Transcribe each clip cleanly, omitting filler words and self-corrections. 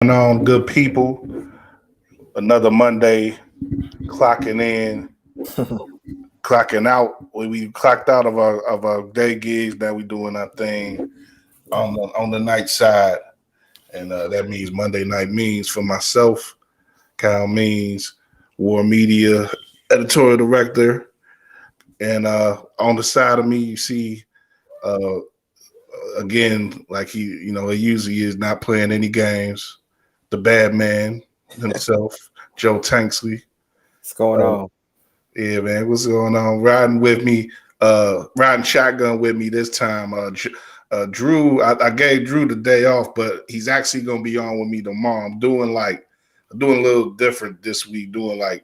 On, good people? Another Monday, clocking in, clocking out. We clocked out of our day gigs. Now we doing our thing on the night side, and that means Monday night means for myself, Kyle Means, WARR Media editorial director, and on the side of me you see uh, again like he usually is not playing any games. The bad man himself, Joe Tanksley. What's going Uh, on? yeah, man, what's going on? Riding with me, riding shotgun with me this time. Drew, I gave Drew the day off, but he's actually gonna be on with me tomorrow. I'm doing a little different this week, doing like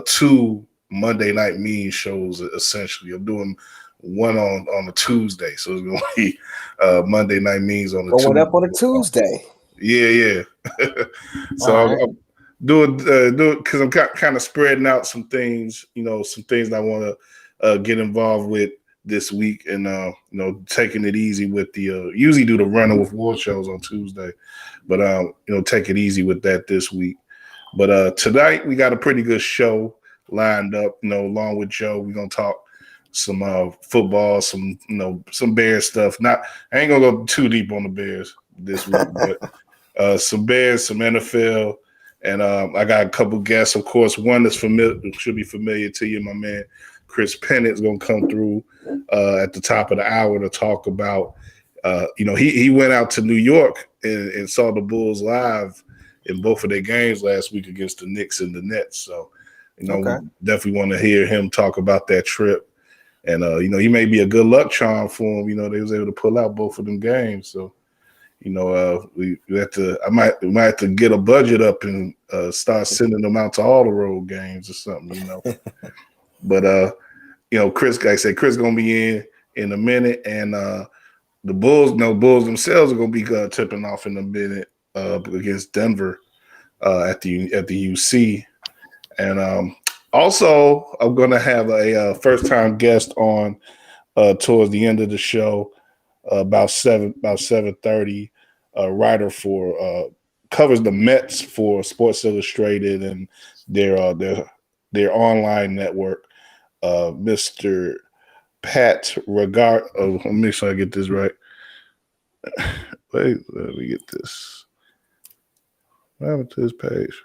two Monday night mean shows essentially. I'm doing one on a Tuesday, so it's gonna be Monday night means on the Going Tuesday. up on a Tuesday. Yeah. All So right. I'm doing because I'm kind of spreading out some things, some things that I want to get involved with this week, and taking it easy with the usually do the Runner with War shows on Tuesday, but take it easy with that this week. But tonight we got a pretty good show lined up. Along with Joe, we're gonna talk some football, some Bears stuff. I ain't gonna go too deep on the Bears this week, but some Bears, some NFL, and I got a couple guests. Of course, one that's should be familiar to you. My man Chris Pennant is gonna come through at the top of the hour to talk about. He went out to New York and saw the Bulls live in both of their games last week against the Knicks and the Nets. So, Okay. definitely want to hear him talk about that trip. And he may be a good luck charm for him. They was able to pull out both of them games. So, we have to. We might have to get a budget up and start sending them out to all the road games or something. But Chris, like I said, Chris gonna be in a minute, and the Bulls themselves are gonna be tipping off in a minute against Denver at the UC, and also I'm gonna have a first time guest on towards the end of the show. About 7:30, a writer for covers the Mets for Sports Illustrated and their online network, Mr. Pat Regard. Oh, let me make sure I get this right. Wait, let me get this. What happened to this page?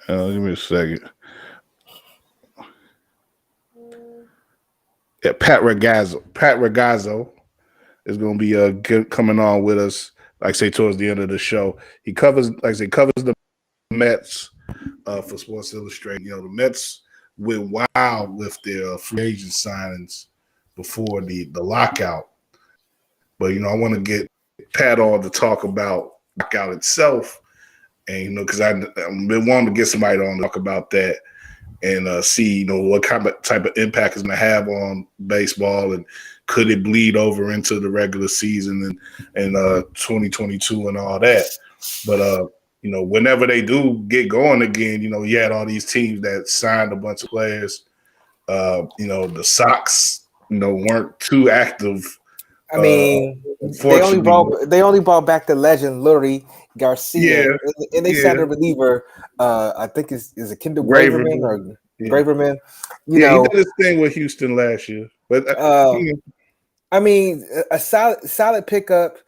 Give me a second. Yeah, Pat Ragazzo. Pat Ragazzo is going to be coming on with us. Like I say, towards the end of the show, he covers the Mets for Sports Illustrated. The Mets went wild with their free agent signings before the lockout. But I want to get Pat on to talk about lockout itself, and because I've been wanting to get somebody on to talk about that and see what kind of type of impact it's going to have on baseball, and could it bleed over into the regular season and 2022 and all that. But whenever they do get going again, you had all these teams that signed a bunch of players. The Sox, weren't too active. I mean, Unfortunately, they only brought back the legend Lurie Garcia, yeah, and they signed a reliever. I think is it Kendall Graveman or Graveman? He did his thing with Houston last year, but I mean, a solid pickup.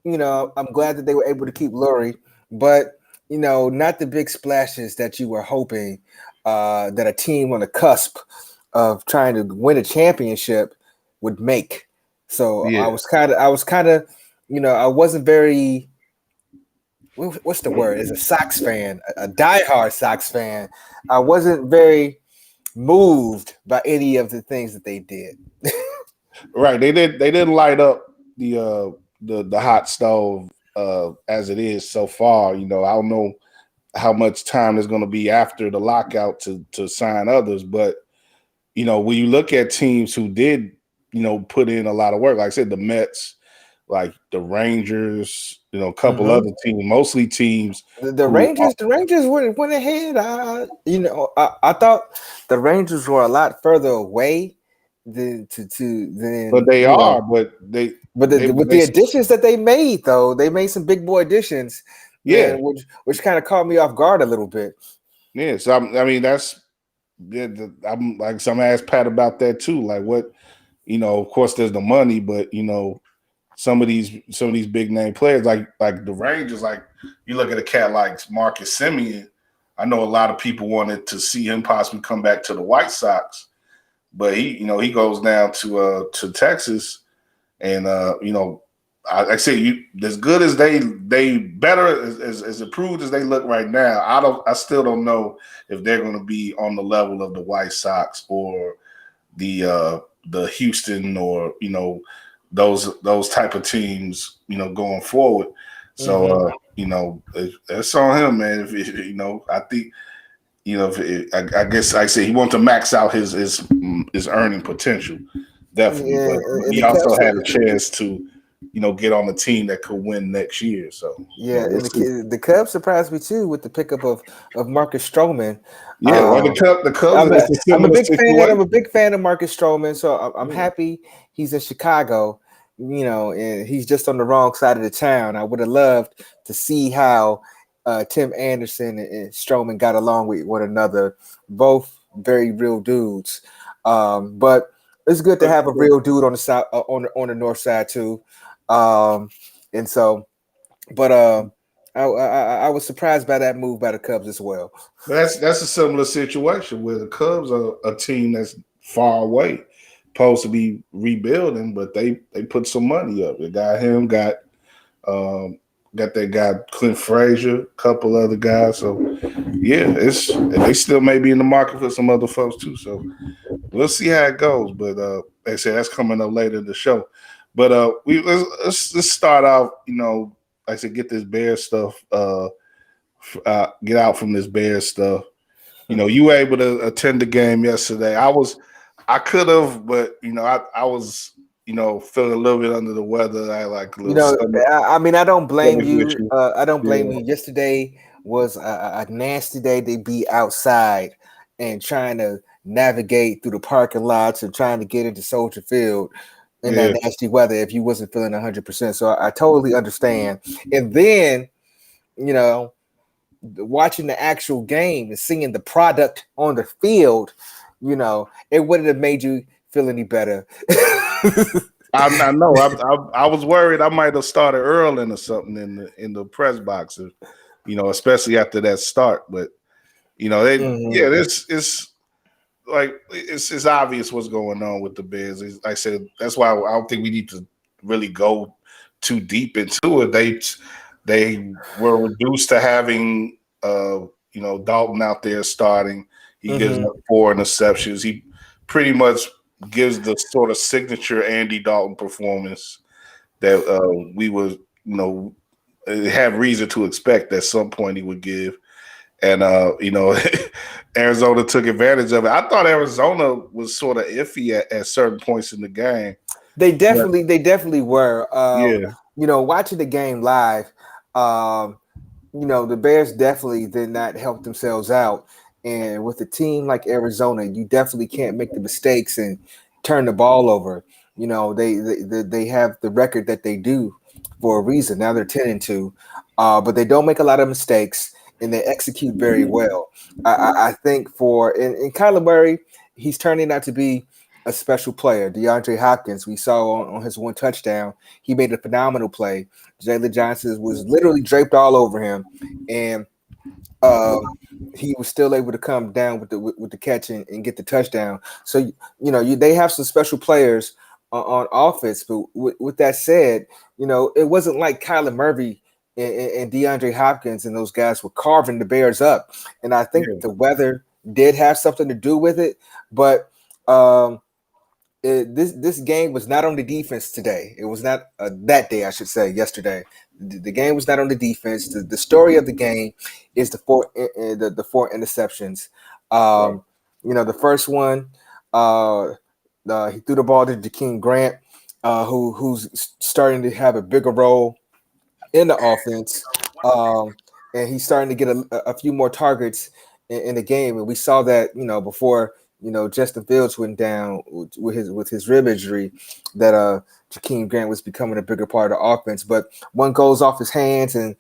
I'm glad that they were able to keep Lurie, but not the big splashes that you were hoping that a team on the cusp of trying to win a championship would make. So I was kind of, I wasn't very. What's the word? As a Sox fan, a diehard Sox fan, I wasn't very moved by any of the things that they did. Right, they didn't light up the hot stove as it is so far. I don't know how much time there's going to be after the lockout to sign others, but when you look at teams who did put in a lot of work, like I said, the Mets, like the Rangers, a couple other teams, mostly teams. The Rangers went ahead. I thought the Rangers were a lot further away But they are, but they with the additions that they made, though, they made some big boy additions, yeah, man, which kind of caught me off guard a little bit. yeah. So I mean, that's I'm like some asked Pat about that too. Like what, of course, there's the money, but some of these big name players like the Rangers, like you look at a cat like Marcus Semien. I know a lot of people wanted to see him possibly come back to the White Sox, but he goes down to Texas, and I say you as good as they better as improved as they look right now. I still don't know if they're going to be on the level of the White Sox or the Houston or those type of teams going forward. So it's on him, man. I think I guess I say he wants to max out his earning potential, definitely. Yeah, But and he the also Cubs, had a chance to get on a team that could win next year. So yeah, we'll and see. the Cubs surprised me too with the pickup of Marcus Stroman. Yeah, well, the Cubs I'm is a I'm a similar big fan. I'm situation. a big fan of Marcus Stroman, so I'm Yeah. happy he's in Chicago. And he's just on the wrong side of the town. I would have loved to see how Tim Anderson and Stroman got along with one another. Both very real dudes, but it's good to have a real dude on the side on the north side too. And so, but I was surprised by that move by the Cubs as well. That's a similar situation where the Cubs are a team that's far away, supposed to be rebuilding, but they put some money up. They got him, got that guy Clint Frazier, a couple other guys. So yeah, they still may be in the market for some other folks too. So we'll see how it goes. But like I said, that's coming up later in the show. But let's start out. Like I said, get this Bear stuff. Get out from this Bear stuff. You were able to attend the game yesterday. I could have, but I was, feeling a little bit under the weather. I like a little stomach. I mean, I don't blame Stomach you. issue. I don't blame Yeah. you. Yesterday was a nasty day to be outside and trying to navigate through the parking lots and trying to get into Soldier Field in that Yeah. nasty weather if you wasn't feeling 100%. So I totally understand. And then, watching the actual game and seeing the product on the field, it wouldn't have made you feel any better. I know. I was worried I might have started early or something in the press box, especially after that start. But it's like it's obvious what's going on with the Bears. Like I said, that's why I don't think we need to really go too deep into it. They were reduced to having Dalton out there starting. He gives up 4 interceptions. He pretty much gives the sort of signature Andy Dalton performance that we would have reason to expect at some point he would give. And Arizona took advantage of it. I thought Arizona was sort of iffy at certain points in the game. They definitely were. Yeah. Watching the game live, the Bears definitely did not help themselves out. And with a team like Arizona, you definitely can't make the mistakes and turn the ball over. They have the record that they do for a reason. Now they're 10-2, but they don't make a lot of mistakes and they execute very well. I think and Kyler Murray, he's turning out to be a special player. DeAndre Hopkins, we saw on his one touchdown, he made a phenomenal play. Jalen Johnson was literally draped all over him, and he was still able to come down with the catch and get the touchdown. So they have some special players on offense. But with that said, it wasn't like Kyler Murray and DeAndre Hopkins and those guys were carving the Bears up. And I think the weather did have something to do with it, but this game was not on the defense today. It was not that day, I should say, yesterday. The game was not on the defense. The story of the game is the four interceptions. The first one, he threw the ball to Jakeem Grant, who's starting to have a bigger role in the offense, and he's starting to get a few more targets in the game. And we saw that, before Justin Fields went down with his rib injury, that Jakeem Grant was becoming a bigger part of the offense. But one goes off his hands and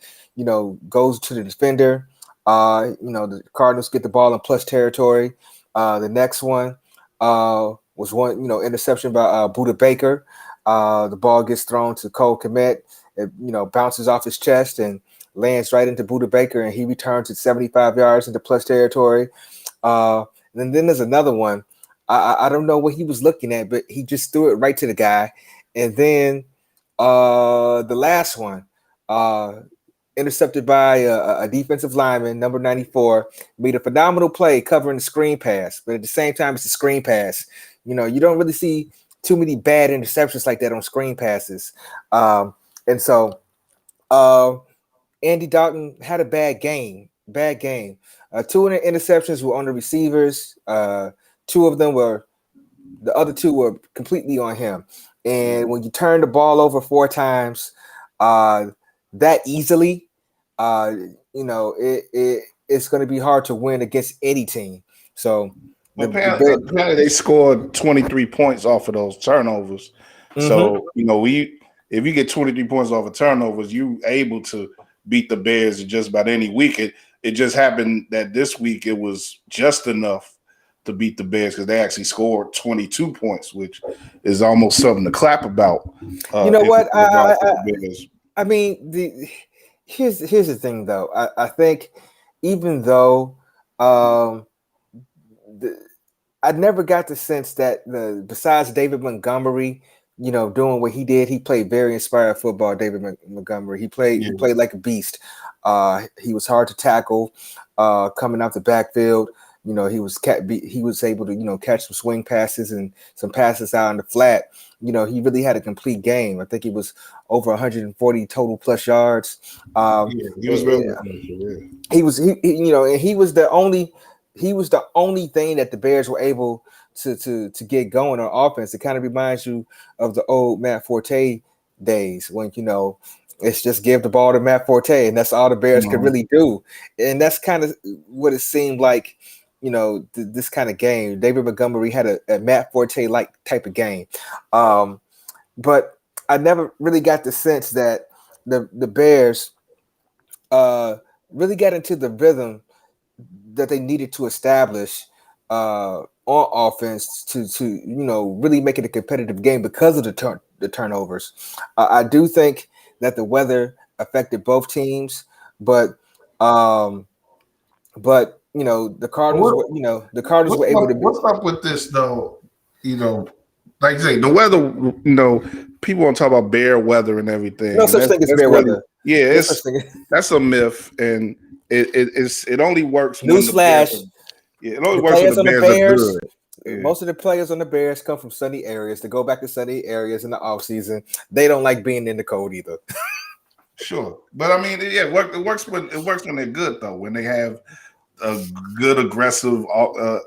goes to the defender. The Cardinals get the ball in plus territory. The next one was one interception by Budda Baker. The ball gets thrown to Cole Kmet. It bounces off his chest and lands right into Budda Baker, and he returns at 75 yards into plus territory. And then there's another one. I don't know what he was looking at, but he just threw it right to the guy. And then the last one, intercepted by a defensive lineman, number 94, made a phenomenal play covering the screen pass. But at the same time, it's a screen pass. You don't really see too many bad interceptions like that on screen passes. And so Andy Dalton had a bad game. Two of the interceptions were on the receivers. The other two were completely on him. And when you turn the ball over 4 times that easily, it's going to be hard to win against any team. So apparently they scored 23 points off of those turnovers. Mm-hmm. So, if you get 23 points off of turnovers, you able to beat the Bears in just about any week. It just happened that this week it was just enough to beat the Bears because they actually scored 22 points, which is almost something to clap about. You know what? I mean, here's the thing, though. I think even though I never got the sense that besides David Montgomery, doing what he did, he played very inspired football. David Montgomery, he played like a beast. He was hard to tackle, coming out the backfield. He was able to catch some swing passes and some passes out in the flat. He really had a complete game. I think he was over 140 total plus yards. He was really good. He was the only thing that the Bears were able to get going on offense. It kind of reminds you of the old Matt Forte days when it's just give the ball to Matt Forte, and that's all the Bears could really do. And that's kind of what it seemed like. This kind of game. David Montgomery had a Matt Forte-like type of game. But I never really got the sense that the Bears really got into the rhythm that they needed to establish on offense to really make it a competitive game because of the turnovers. I do think that the weather affected both teams, but the Cardinals, were able to. What's up with this though? Like I say, the weather. People want to talk about bear weather and everything. No such thing as bear weather. Yeah, that's a myth, and it only works. Newsflash. It only works when the Bears are good. Yeah. Most of the players on the Bears come from sunny areas. They go back to sunny areas in the off season. They don't like being in the cold either. Sure, but I mean, it works when they're good though. When they have good, aggressive,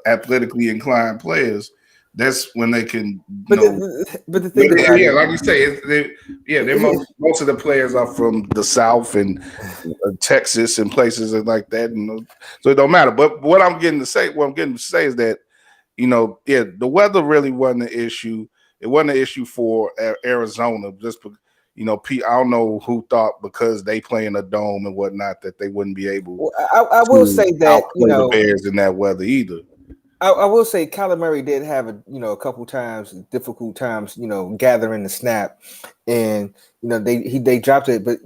athletically inclined players, that's when they can. But the thing about like you say, most of the players are from the South and Texas and places like that, so it don't matter. But what I'm getting to say is that the weather really wasn't an issue. It wasn't an issue for Arizona. Just I don't know who thought because they play in a dome and whatnot that they wouldn't be able. I will say that the Bears in that weather either. I will say Kyler Murray did have a couple times difficult times gathering the snap, and they dropped it, but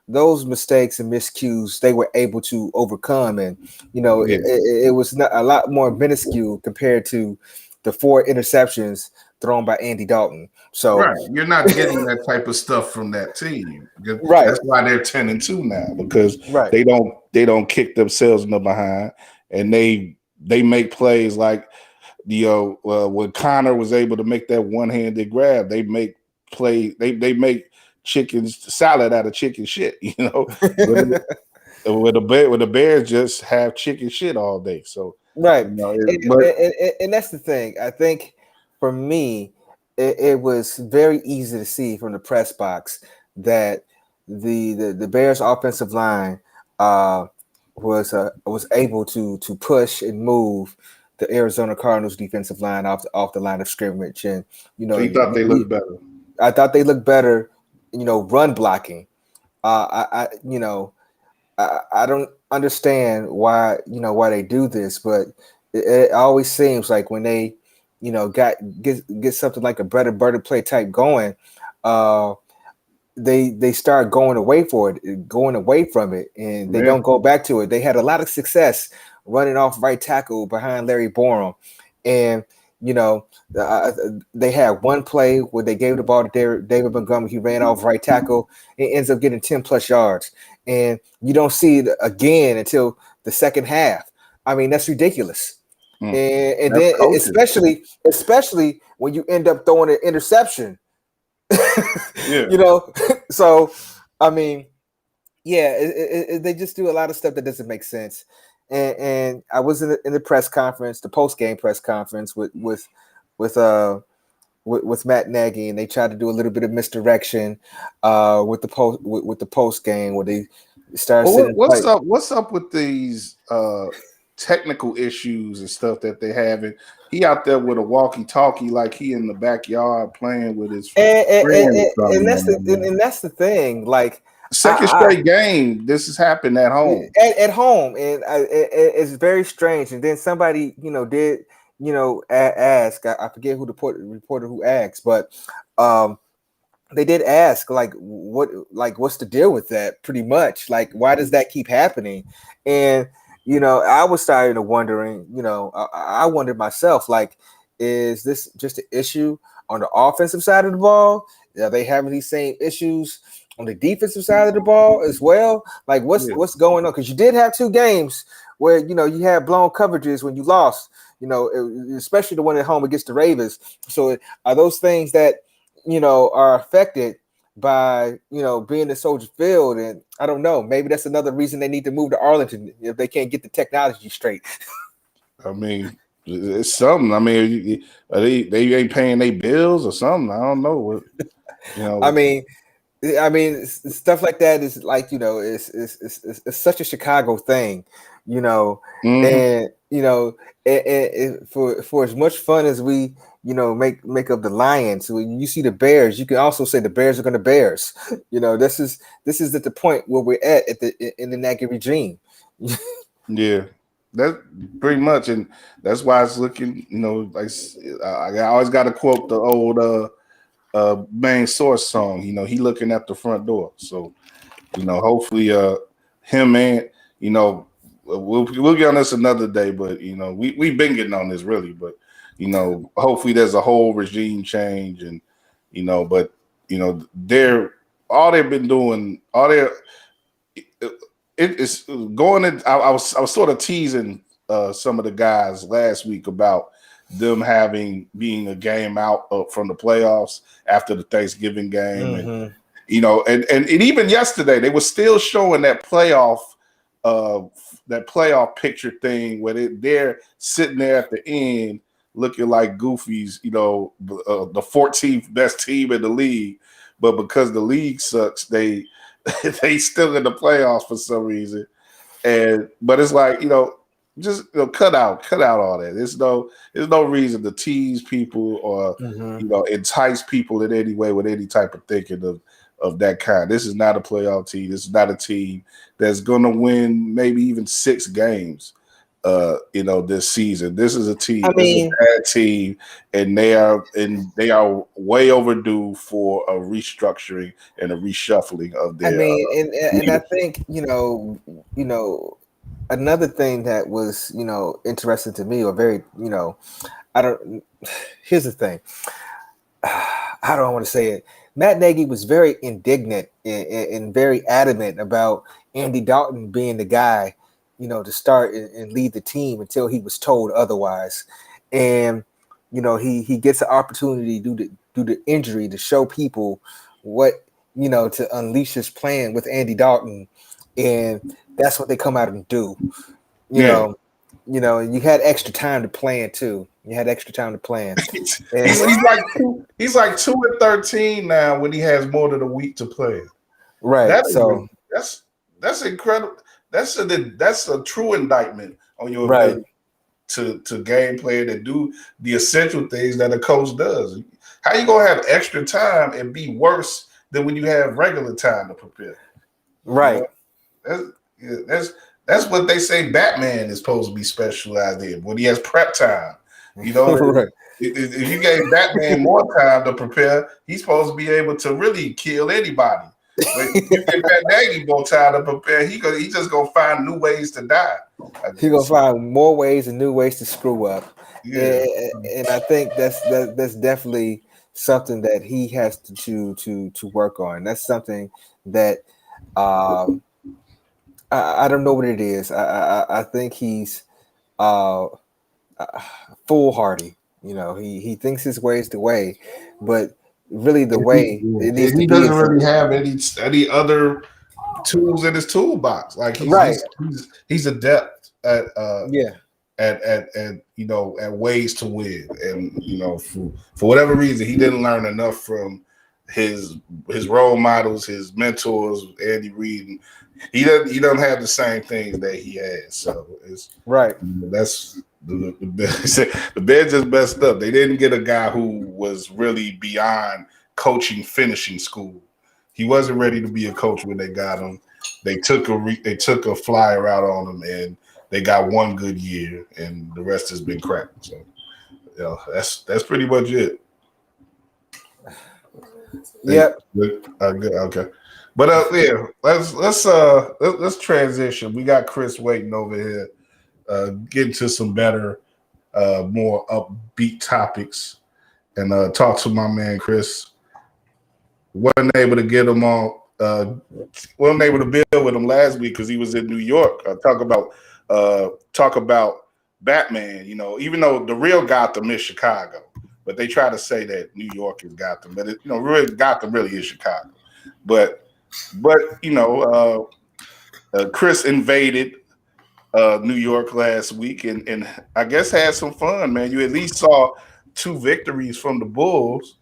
those mistakes and miscues they were able to overcome, and it was not a lot more minuscule compared to the 4 interceptions thrown by Andy Dalton. So you're not getting that type of stuff from that team. Right. That's why they're 10-2 now, because they don't kick themselves in the behind, and they make plays like when Connor was able to make that one-handed grab. They make they make chicken salad out of chicken shit. Where the Bears just have chicken shit all day. So right, and that's the thing. I think for me, it was very easy to see from the press box that the Bears offensive line was able to push and move the Arizona Cardinals defensive line off the line of scrimmage, and So you thought they looked better? I thought they looked better. Run blocking. I don't understand why they do this, but it always seems like when they get something like a bread and butter play type going, they start going away from it, and they don't go back to it. They had a lot of success running off right tackle behind Larry Borom, and they had one play where they gave the ball to David Montgomery. He ran off right tackle and ends up getting 10 plus yards, and you don't see it again until the second half. I mean, that's ridiculous. And then especially when you end up throwing an interception. So I mean, they just do a lot of stuff that doesn't make sense. And I was in the press conference, the post game press conference with Matt Nagy, and they tried to do a little bit of misdirection with the post game where they started. What's up with these technical issues and stuff that they have? And he out there with a walkie-talkie like he in the backyard playing with his friend. And that's the thing. Like, second straight game, this has happened at home. At home, and it's very strange. And then somebody, did ask. I forget who the reporter who asked, but they did ask, what's the deal with that? Pretty much, like, why does that keep happening? And I was starting to wondering. I wondered myself, like, is this just an issue on the offensive side of the ball? Are they having these same issues on the defensive side of the ball as well? Like, what's going on? Because you did have two games where you had blown coverages when you lost. Especially the one at home against the Ravens. So are those things that are affected by being in Soldier Field? And I don't know. Maybe that's another reason they need to move to Arlington if they can't get the technology straight. I mean, it's something. I mean, they ain't paying their bills or something. I don't know what. I mean, stuff like that is like, it's such a Chicago thing, and for as much fun as we, make of the Lions, when you see the Bears, you can also say the Bears are going to Bears. This is at the point where we're in the Nagy regime. Yeah, that's pretty much, and that's why it's looking, like I always got to quote the old main source song. He looking at the front door. So, hopefully, him and we'll get on this another day. But we've been getting on this really. But hopefully there's a whole regime change, and but they're all they've been doing. It is going in. I was sort of teasing some of the guys last week about them being a game out from the playoffs after the Thanksgiving game. And and even yesterday they were still showing that playoff picture thing where they're sitting there at the end looking like goofies, the 14th best team in the league, but because the league sucks, they still in the playoffs for some reason. But it's like, just cut out all that. There's no reason to tease people or entice people in any way with any type of thinking of that kind. This is not a playoff team. This is not a team that's going to win maybe even 6 games. This season. This is a team. This is a bad team, and they are way overdue for a restructuring and a reshuffling of their. And I think another thing that was, interesting to me, or very, here's the thing. How do I want to say it? Matt Nagy was very indignant and very adamant about Andy Dalton being the guy, to start and lead the team until he was told otherwise. And, he gets an opportunity due to the injury to show people what, to unleash his plan with Andy Dalton. And that's what they come out and do. And you had extra time to plan too. You had extra time to plan. he's like 2-13 now when he has more than a week to play. Right. That's incredible. That's a true indictment on your ability to gameplay and do the essential things that a coach does. How you gonna have extra time and be worse than when you have regular time to prepare? Right. You know, that's what they say Batman is supposed to be specialized in when he has prep time. You know, Right. if you gave Batman more time to prepare, he's supposed to be able to really kill anybody. But if you give Matt Nagy more time to prepare, he just gonna find new ways to die. He gonna find more ways and new ways to screw up. Yeah. And I think that's definitely something that he has to work on. That's something that I don't know what it is. I think he's foolhardy. You know, he thinks his way is the way, but really the way it needs to be. He doesn't really have any other tools in his toolbox. Like he's adept at at ways to win, and for whatever reason he didn't learn enough from his role models, his mentors, Andy Reid. He doesn't have the same things that he has. So it's right. That's the Bears just messed up. They didn't get a guy who was really beyond coaching finishing school. He wasn't ready to be a coach when they got him. They took a flyer out on him, and they got one good year, and the rest has been crap. So, that's pretty much it. Yep. Okay. But let's transition. We got Chris waiting over here. Get into some better, more upbeat topics, and talk to my man Chris. Wasn't able to get him on. Wasn't able to build with him last week because he was in New York. Talk about Batman. Even though the real Gotham is Chicago, but they try to say that New York is Gotham, but really Gotham really is Chicago. But Chris invaded New York last week and I guess had some fun, man. You at least saw 2 victories from the Bulls,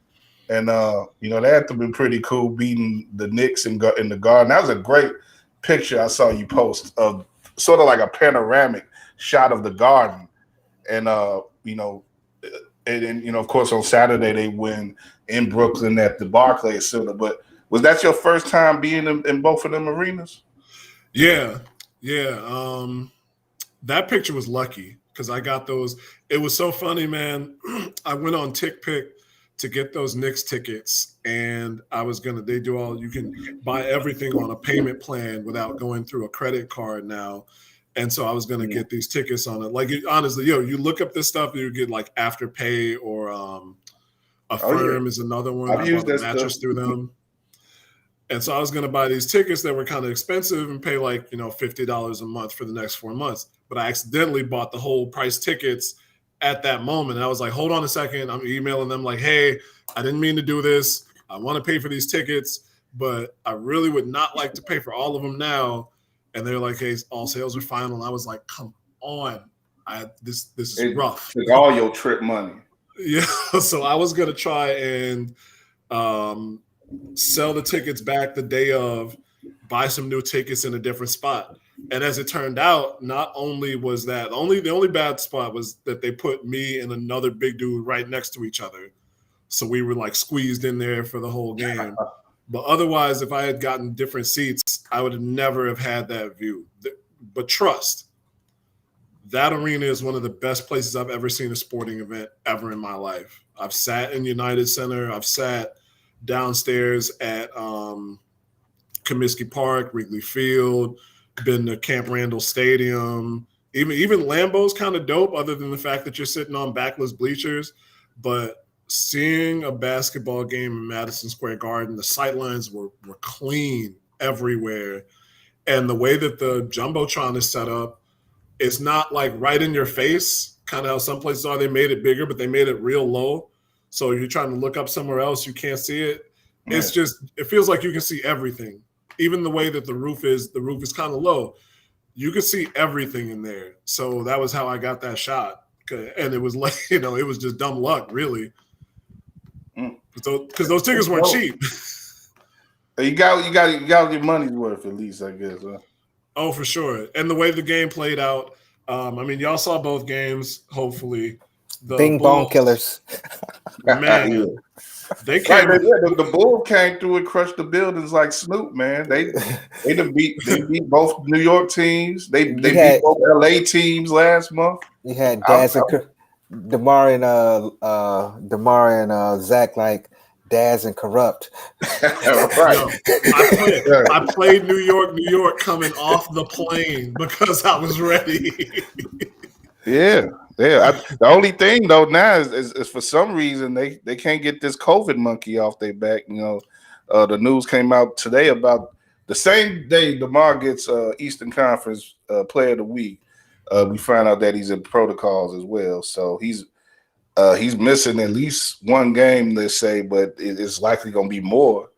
and that had to be pretty cool beating the Knicks in the Garden. That was a great picture I saw you post of sort of like a panoramic shot of the Garden, and of course on Saturday they win in Brooklyn at the Barclays Center. But was that your first time being in both of them arenas? Yeah. That picture was lucky because I got those. It was so funny, man. I went on TickPick to get those Knicks tickets, and they do you can buy everything on a payment plan without going through a credit card now. And so I was going to get these tickets on it. Like, honestly, you look up this stuff, you get like Afterpay or Affirm is another one. I bought the mattress through them. And so I was going to buy these tickets that were kind of expensive and pay like, $50 a month for the next 4 months. But I accidentally bought the whole price tickets at that moment. And I was like, hold on a second. I'm emailing them like, hey, I didn't mean to do this. I want to pay for these tickets, but I really would not like to pay for all of them now. And they're like, hey, all sales are final. And I was like, come on. This is rough. Took all your trip money. Yeah. So I was going to try and sell the tickets back the day of, buy some new tickets in a different spot. And as it turned out, not only was that the only bad spot was that they put me and another big dude right next to each other. So we were like squeezed in there for the whole game. But otherwise, if I had gotten different seats, I would have never have had that view. But trust, that arena is one of the best places I've ever seen a sporting event ever in my life. I've sat in United Center. I've sat downstairs at Comiskey Park, Wrigley Field, been to Camp Randall Stadium. Even Lambeau's kind of dope, other than the fact that you're sitting on backless bleachers. But seeing a basketball game in Madison Square Garden, the sightlines were clean everywhere. And the way that the Jumbotron is set up, it's not like right in your face, kind of how some places are. They made it bigger, but they made it real low. So you're trying to look up somewhere else, you can't see it. Right. It's just, it feels like you can see everything. Even the way that the roof is kind of low. You could see everything in there. So that was how I got that shot. And it was like, it was just dumb luck, really. Because those tickets weren't cheap. You got your money's worth at least, I guess. Huh? Oh, for sure. And the way the game played out, I mean, y'all saw both games. Hopefully, the Bing bong Bulls, killers. man, they Right, came. the Bulls came through and crushed the buildings like Snoop, man. They beat both New York teams. They beat both LA teams last month. You had Daz and DeMar and Zach like Daz and Corrupt. Right. Yo, I played New York coming off the plane because I was ready. Yeah. The only thing though now is for some reason they can't get this COVID monkey off their back. You know, the news came out today about the same day DeMar gets Eastern Conference Player of the Week. We find out that he's in protocols as well, so he's missing at least one game, they say, but it's likely going to be more.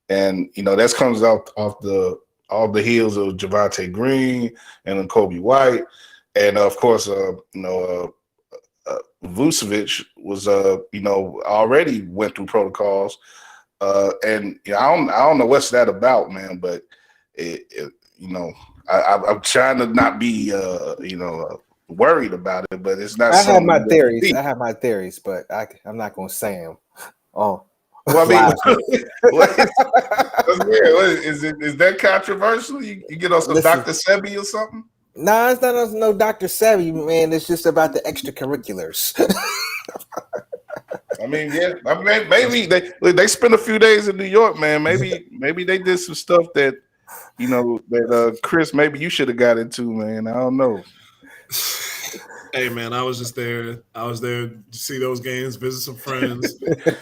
And you know that comes out off the heels of Javonte Green and then Kobe White, and of course, Vucevic was already went through protocols, and you know, I don't know what's that about, man, but I'm trying to not be worried about it, but it's not. I have my theories, but I'm not going to say them. Oh, well, I mean, is that controversial? You get on some Dr. Sebi or something? No, it's not no Dr. Sebi, man. It's just about the extracurriculars. I mean, yeah. I mean, maybe they spent a few days in New York, man. Maybe they did some stuff that Chris, maybe you should have got into, man. I don't know. Hey man, I was just there. I was there to see those games, visit some friends,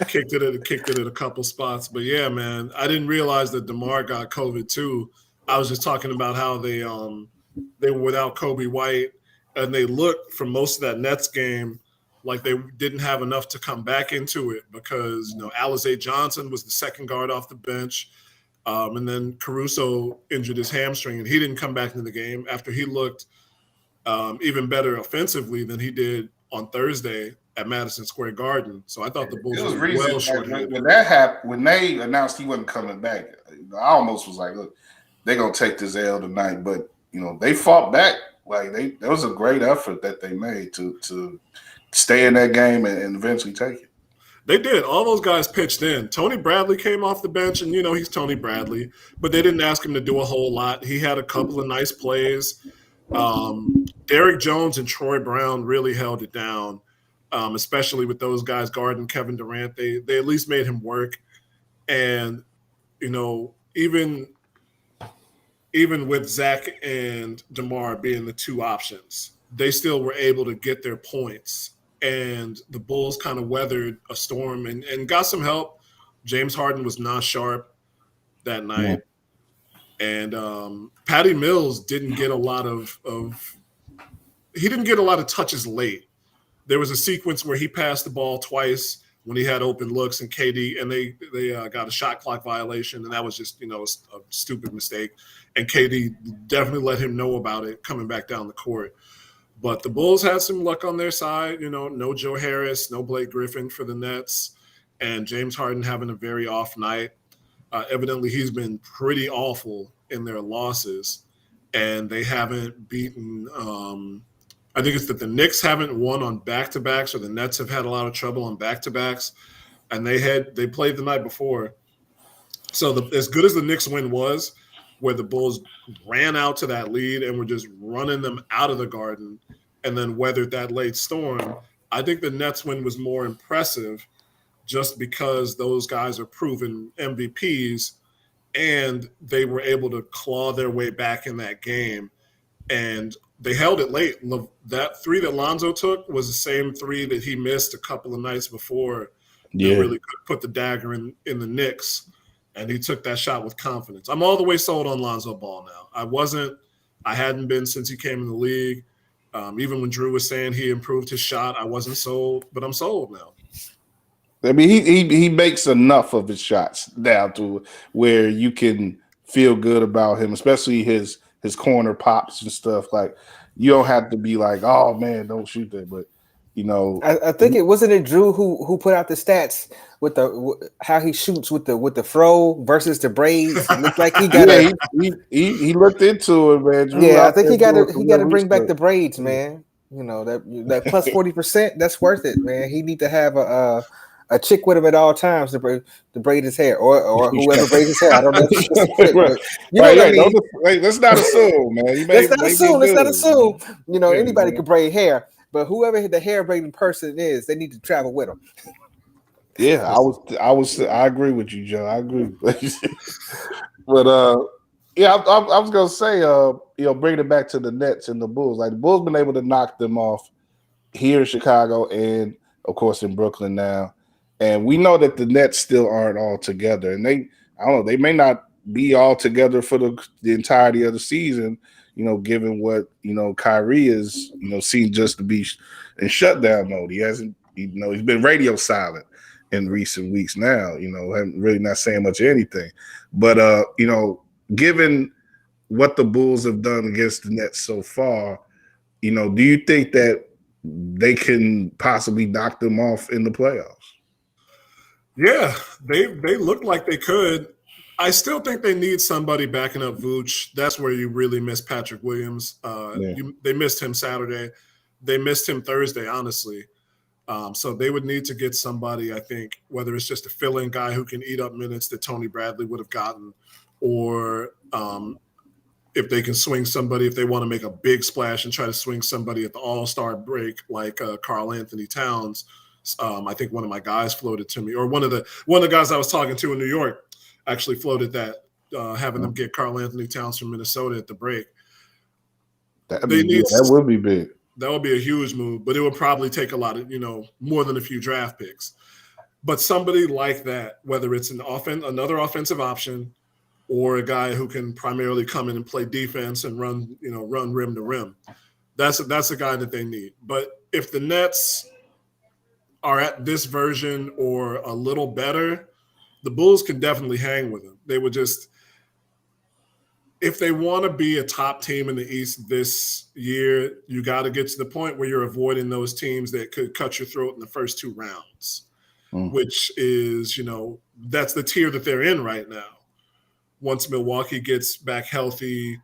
kicked it at a couple spots. But yeah, man, I didn't realize that DeMar got COVID too. I was just talking about how they were without Kobe White, and they looked for most of that Nets game like they didn't have enough to come back into it because Alize Johnson was the second guard off the bench, and then Caruso injured his hamstring, and he didn't come back into the game after he looked even better offensively than he did on Thursday at Madison Square Garden. So I thought the Bulls were well short-handed. When that happened, when they announced he wasn't coming back, I almost was like, look, they're going to take this L tonight. But, they fought back. Like, that was a great effort that they made to stay in that game and eventually take it. They did. All those guys pitched in. Tony Bradley came off the bench, and, he's Tony Bradley. But they didn't ask him to do a whole lot. He had a couple of nice plays. Derrick Jones and Troy Brown really held it down, especially with those guys guarding Kevin Durant. They at least made him work. And, even with Zach and DeMar being the two options, they still were able to get their points. And the Bulls kind of weathered a storm and got some help. James Harden was not sharp that night. Yeah. And Patty Mills didn't get a lot of touches late. There was a sequence where he passed the ball twice when he had open looks and KD, and they got a shot clock violation, and that was just a stupid mistake. And KD definitely let him know about it coming back down the court. But the Bulls had some luck on their side. No Joe Harris, no Blake Griffin for the Nets, and James Harden having a very off night. Evidently, he's been pretty awful in their losses, and they haven't beaten I think it's that the Knicks haven't won on back-to-backs, or the Nets have had a lot of trouble on back-to-backs, and they played the night before. So as good as the Knicks win was, where the Bulls ran out to that lead and were just running them out of the Garden and then weathered that late storm, I think the Nets win was more impressive just because those guys are proven MVPs and they were able to claw their way back in that game. And they held it late. That three that Lonzo took was the same three that he missed a couple of nights before. Yeah, that really could put the dagger in the Knicks, and he took that shot with confidence. I'm all the way sold on Lonzo Ball now. I hadn't been since he came in the league. Even when Drew was saying he improved his shot, I wasn't sold, but I'm sold now. I mean, he makes enough of his shots down to where you can feel good about him, especially his corner pops and stuff. Like, you don't have to be like, oh man, don't shoot that. But You know, I think it wasn't it Drew who put out the stats with how he shoots with the fro versus the braids. It looked like he got he looked into it, man. Drew I out think there he got doing to some real bring back research. the braids, man. You know that plus 40%. That's worth it, man. He need to have a chick with him at all times to braid his hair, or whoever braids his hair. I don't know if it's just a chick, but you know what I mean. Let's not assume, man. Let's not assume. You know, anybody man. can braid hair, but whoever the hair braiding person is, they need to travel with him. Yeah, I agree with you, Joe. I agree. But yeah, I was gonna say, bringing it back to the Nets and the Bulls. Like the Bulls been able to knock them off here in Chicago and of course in Brooklyn now. And we know that the Nets still aren't all together. And I don't know, they may not be all together for the entirety of the season, given what, Kyrie is, seen just to be in shutdown mode. He hasn't, he's been radio silent in recent weeks now, really not saying much of anything. But, given what the Bulls have done against the Nets so far, do you think that they can possibly knock them off in the playoffs? Yeah, they look like they could. I still think they need somebody backing up Vooch. That's where you really miss Patrick Williams. They missed him Saturday. They missed him Thursday, honestly. So they would need to get somebody, I think, whether it's just a fill-in guy who can eat up minutes that Tony Bradley would have gotten, or if they can swing somebody, if they want to make a big splash and try to swing somebody at the All-Star break like Karl Anthony Towns. I think one of my guys floated to me, or one of the guys I was talking to in New York actually floated that, having them get Karl Anthony Towns from Minnesota at the break. That would be big. That would be a huge move, but it would probably take a lot of, more than a few draft picks. But somebody like that, whether it's another offensive option, or a guy who can primarily come in and play defense and run rim to rim, that's a guy that they need. But if the Nets are at this version or a little better, the Bulls can definitely hang with them. They would just, if they want to be a top team in the East this year, you got to get to the point where you're avoiding those teams that could cut your throat in the first two rounds, which is, that's the tier that they're in right now. Once Milwaukee gets back healthy,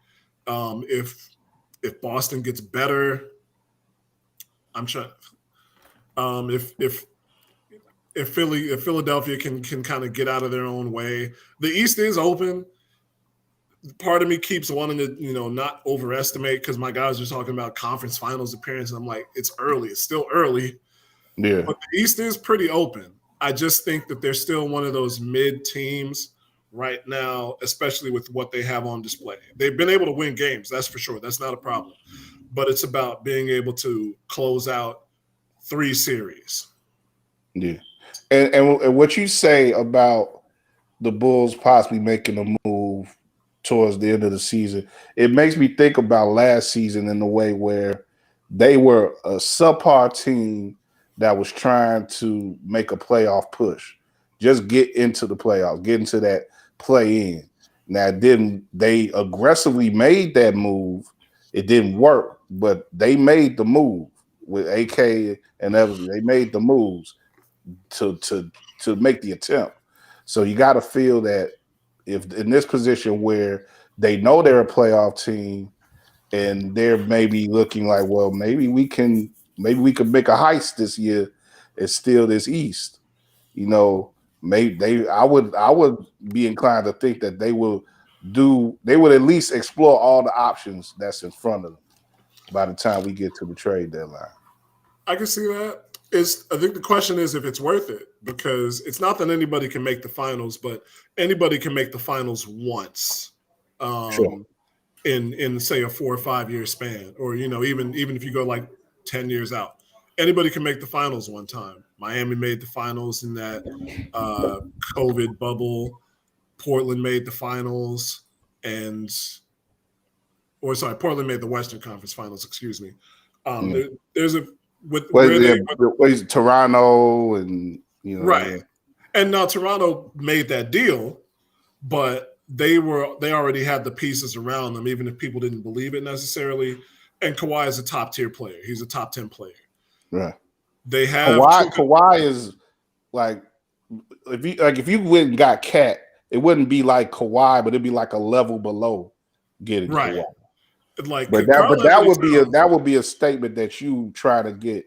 if Boston gets better, I'm trying. If Philadelphia can kind of get out of their own way, the East is open. Part of me keeps wanting to, not overestimate, because my guys are talking about conference finals appearance. And I'm like, it's early. It's still early. Yeah. But the East is pretty open. I just think that they're still one of those mid teams right now, especially with what they have on display. They've been able to win games, that's for sure. That's not a problem. But it's about being able to close out 3 series. Yeah. And what you say about the Bulls possibly making a move towards the end of the season, it makes me think about last season in the way where they were a subpar team that was trying to make a playoff push, just get into the playoffs, get into that play-in. Now, they aggressively made that move. It didn't work, but they made the move with AK and everything. They made the moves to make the attempt. So you got to feel that if in this position where they know they're a playoff team and they're maybe looking like, well, maybe we could make a heist this year and steal this East. Maybe I would be inclined to think that they would at least explore all the options that's in front of them by the time we get to the trade deadline. I can see that. I think the question is if it's worth it, because it's not that anybody can make the finals, but anybody can make the finals once, Sure. in say a 4 or 5 year span, or even if you go like 10 years out, anybody can make the finals one time. Miami made the finals in that COVID bubble. Portland made the finals, Portland made the Western Conference Finals. Excuse me. There's a Toronto and right. Yeah. And now Toronto made that deal, but they already had the pieces around them, even if people didn't believe it necessarily. And Kawhi is a top tier player. He's a top 10 player. Right. They have Kawhi is like if you went and got Cat, it wouldn't be like Kawhi, but it'd be like a level below getting right. Kawhi. Like, But that would be a statement that you try to get,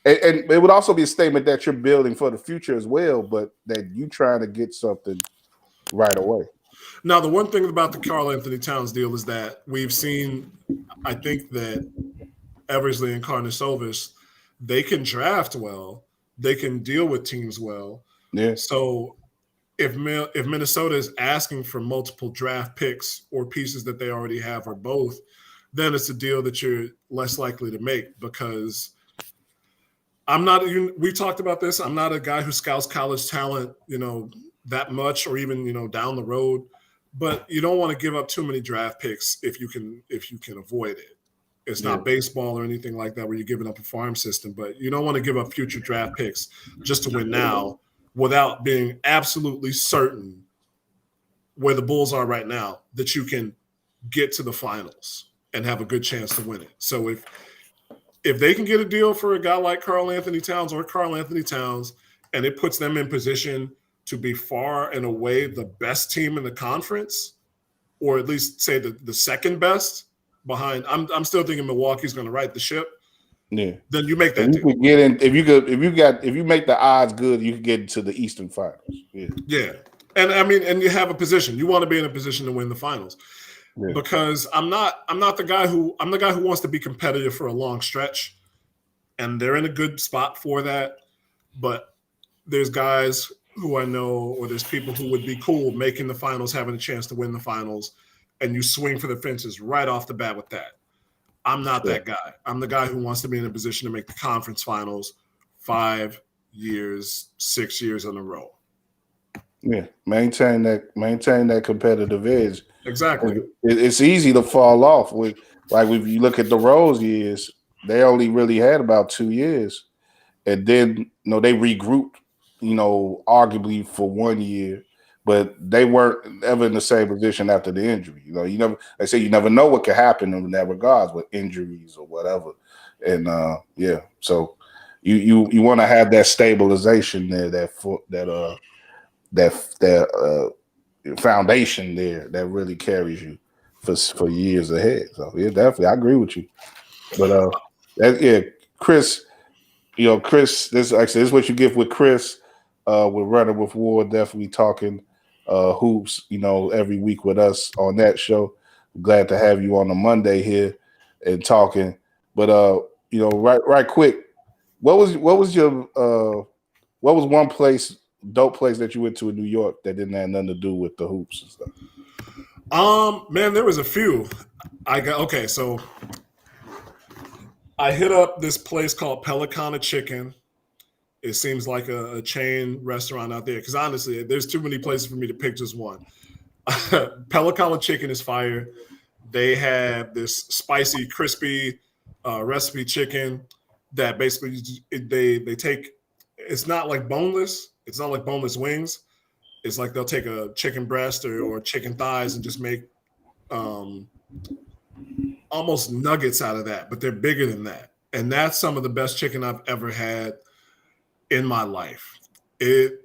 and it would also be a statement that you're building for the future as well. But that you trying to get something right away. Now, the one thing about the Karl Anthony Towns deal is that we've seen, I think that Eversley and Karnisovas, they can draft well, they can deal with teams well. Yeah. So if Minnesota is asking for multiple draft picks or pieces that they already have or both, then it's a deal that you're less likely to make because we talked about this. I'm not a guy who scouts college talent, that much or even, down the road, but you don't want to give up too many draft picks if you can avoid it. It's not baseball or anything like that where you're giving up a farm system, but you don't want to give up future draft picks just to win now without being absolutely certain where the Bulls are right now that you can get to the finals and have a good chance to win it. So if they can get a deal for a guy like Karl Anthony Towns and it puts them in position to be far and away the best team in the conference, or at least say the second best behind, I'm still thinking Milwaukee's going to right the ship. Yeah. Then you make that deal. Could get in if you make the odds good, you can get into the Eastern Finals. Yeah. Yeah. And I mean, and you have a position. You want to be in a position to win the finals. Yeah. Because I'm the guy who wants to be competitive for a long stretch. And they're in a good spot for that. But there's guys who I know, or there's people who would be cool making the finals, having a chance to win the finals, and you swing for the fences right off the bat with that. I'm not that guy. I'm the guy who wants to be in a position to make the conference finals 5 years, 6 years in a row. Yeah, maintain that competitive edge. Exactly. It's easy to fall off with, like, if you look at the Rose years, they only really had about 2 years, and then they regrouped, arguably for 1 year, but they weren't ever in the same position after the injury. They say you never know what could happen in that regards with injuries or whatever, and so you want to have that stabilization there, that foundation there that really carries you for years ahead. So yeah, definitely, I agree with you. But Chris, Chris, this is what you get with Chris. We're running with WARR, definitely talking hoops, every week with us on that show. I'm glad to have you on a Monday here and talking. But right quick, what was one dope place that you went to in New York that didn't have nothing to do with the hoops and stuff? Man, there was a few. So I hit up this place called Pelicana Chicken. It seems like a chain restaurant out there because honestly, there's too many places for me to pick just one. Pelicana Chicken is fire. They have this spicy, crispy recipe chicken that basically they take. It's not like boneless. It's not like boneless wings. It's like they'll take a chicken breast or chicken thighs and just make almost nuggets out of that, but they're bigger than that. And that's some of the best chicken I've ever had in my life. It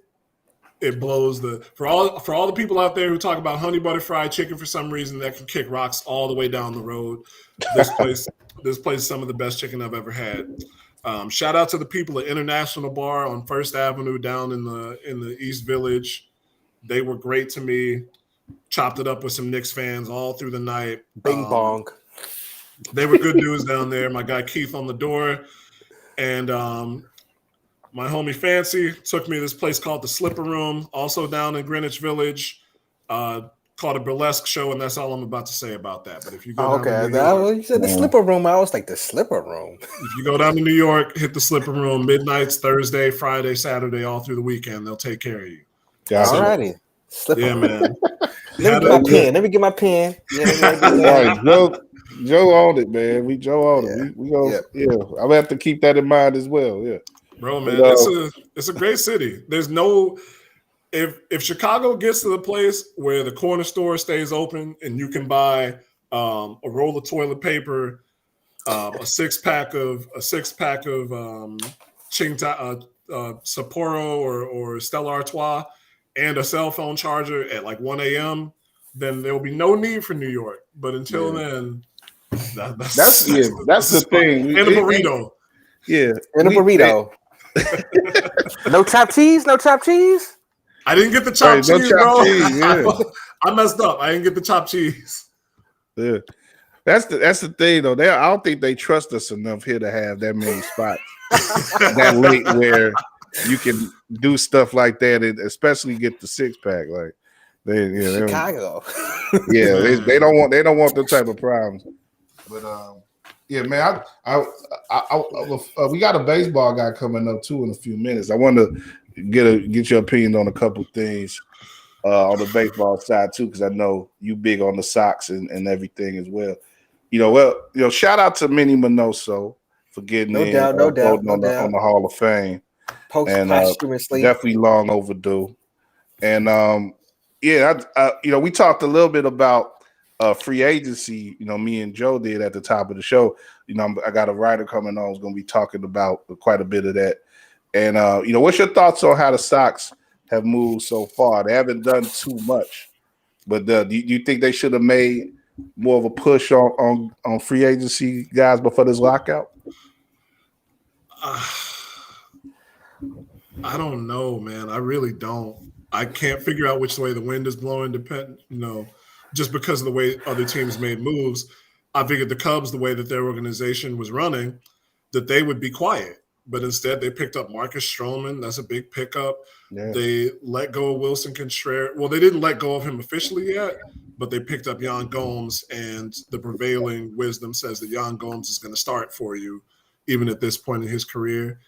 blows for all the people out there who talk about honey butter fried chicken for some reason that can kick rocks all the way down the road. This place is some of the best chicken I've ever had. Shout out to the people at International Bar on First Avenue down in the East Village. They were great to me. Chopped it up with some Knicks fans all through the night. Bing bong. They were good dudes down there. My guy Keith on the door. And my homie Fancy took me to this place called the Slipper Room, also down in Greenwich Village, called a burlesque show, and that's all I'm about to say about that. But if you go down to New York, you said the Slipper Room. I was like, the Slipper Room. If you go down to New York, hit the Slipper Room, midnights, Thursday, Friday, Saturday, all through the weekend. They'll take care of you. All righty. Yeah, man. Let me get my pen. Yeah, Joe owned it, man. Joe owned it. We go. Yeah, I'm gonna have to keep that in mind as well. Yeah, bro, man, it's a great city. There's no if Chicago gets to the place where the corner store stays open and you can buy a roll of toilet paper, a six pack of Sapporo or Stella Artois and a cell phone charger at like 1 a.m., then there will be no need for New York. But until then, that's the thing. And a burrito. And a burrito. No chopped cheese? No chopped cheese? I didn't get the chopped cheese, bro. Cheese, I messed up. I didn't get the chopped cheese. Yeah. That's the thing, though. I don't think they trust us enough here to have that many spots that late where you can do stuff like that, and especially get the 6-pack. Like Chicago. They don't want the type of problems. But man, we got a baseball guy coming up too in a few minutes. I want to get your opinion on a couple things on the baseball side too, because I know you big on the Sox and everything as well. Shout out to Minnie Minoso for getting no doubt on the Hall of Fame. Posthumously. Definitely long overdue. And we talked a little bit about free agency. Me and Joe did at the top of the show. I got a writer coming on who's going to be talking about quite a bit of that. And what's your thoughts on how the Sox have moved so far? They haven't done too much, but do you think they should have made more of a push on free agency guys before this lockout? I don't know, man. I really don't. I can't figure out which way the wind is blowing. Just because of the way other teams made moves, I figured the Cubs, the way that their organization was running, that they would be quiet. But instead, they picked up Marcus Stroman. That's a big pickup. Yeah. They let go of Wilson Contreras. Well, they didn't let go of him officially yet, but they picked up Yan Gomes, and the prevailing wisdom says that Yan Gomes is going to start for you, even at this point in his career.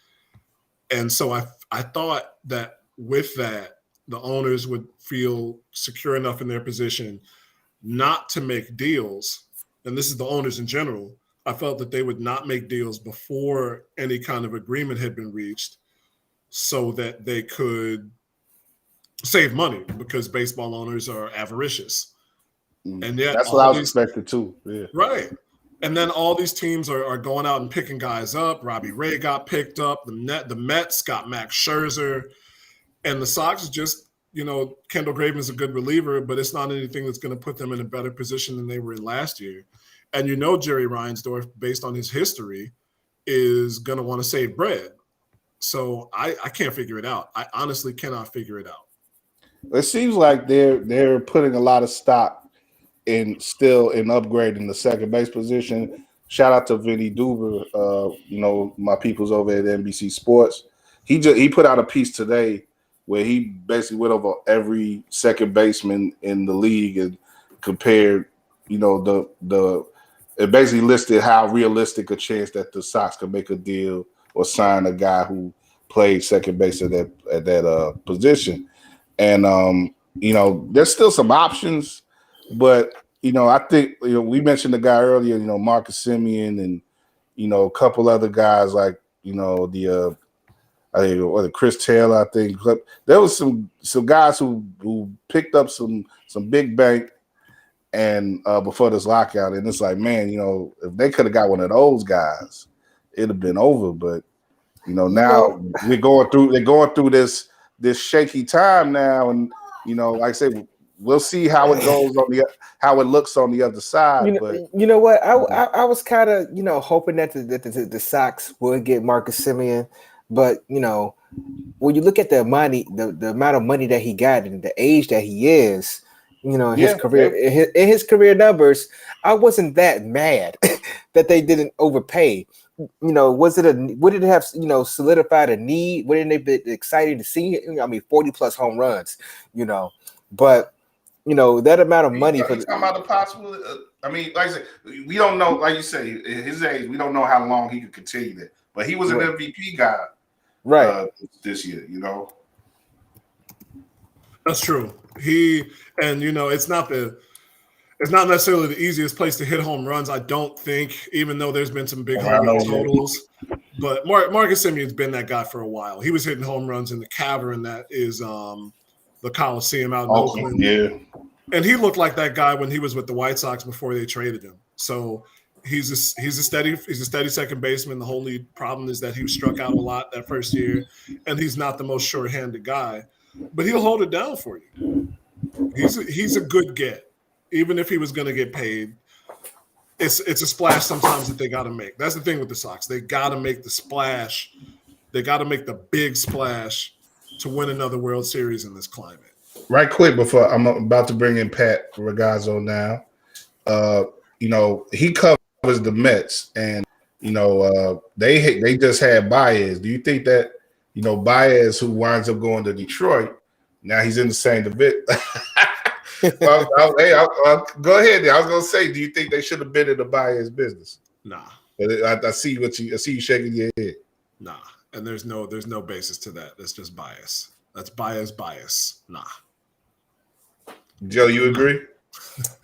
And so I thought that with that, the owners would feel secure enough in their position not to make deals. And this is the owners in general. I felt that they would not make deals before any kind of agreement had been reached so that they could save money, because baseball owners are avaricious. And yet that's what I was expecting too. Yeah. Right. And then all these teams are going out and picking guys up. Robbie Ray got picked up. The Mets got Max Scherzer. And the Sox just, Kendall Graveman is a good reliever, but it's not anything that's going to put them in a better position than they were in last year. And Jerry Reinsdorf, based on his history, is going to want to save bread. So I can't figure it out. I honestly cannot figure it out. It seems like they're putting a lot of stock in upgrading the second base position. Shout out to Vinny Duber, my people's over at NBC Sports. He put out a piece today where he basically went over every second baseman in the league and compared, it basically listed how realistic a chance that the Sox could make a deal or sign a guy who played second base at that position. And there's still some options, but I think we mentioned the guy earlier, Marcus Semien and a couple other guys like the Chris Taylor. I think there was some guys who picked up some big bank and before this lockout, and it's like, man, if they could have got one of those guys, it'd have been over. But now they're going through this shaky time now, and like I said, we'll see how it goes how it looks on the other side. You know what? I was kind of hoping that the Sox would get Marcus Semien, but when you look at the money, the amount of money that he got and the age that he is, his career, in his career numbers, I wasn't that mad that they didn't overpay. Would it have solidified a need? Wouldn't they be excited to see it? 40+ home runs, but that amount of money for talking about the possibility. Like I said, we don't know. Like you say, his age, we don't know how long he could continue that. But he was an MVP guy, right? This year, That's true. It's not necessarily the easiest place to hit home runs, I don't think, even though there's been some big home run totals. But Marcus Semien's been that guy for a while. He was hitting home runs in the cavern that is the Coliseum out in Oakland. Yeah. And he looked like that guy when he was with the White Sox before they traded him. So He's a steady second baseman. The only problem is that he was struck out a lot that first year, and he's not the most short-handed guy, but he'll hold it down for you. He's a good get, even if he was going to get paid. It's a splash sometimes that they got to make. That's the thing with the Sox. They got to make the splash. They got to make the big splash to win another World Series in this climate. Right quick before I'm about to bring in Pat Ragazzo now. He covers the Mets, and they just had Baez. Do you think that Baez, who winds up going to Detroit, now he's in the same division? Go ahead. I was gonna say, do you think they should have been in the Baez business? Nah. I see you shaking your head. Nah, and there's no basis to that. That's just bias. That's bias. Nah. Joe, you agree?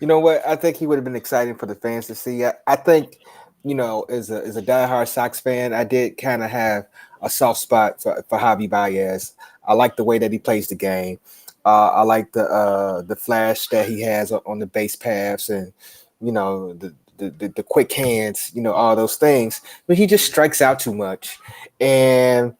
You know what? I think he would have been exciting for the fans to see. I think, as a diehard Sox fan, I did kind of have a soft spot for Javi Baez. I like the way that he plays the game. I like the flash that he has on the base paths, and the quick hands, all those things. But he just strikes out too much, and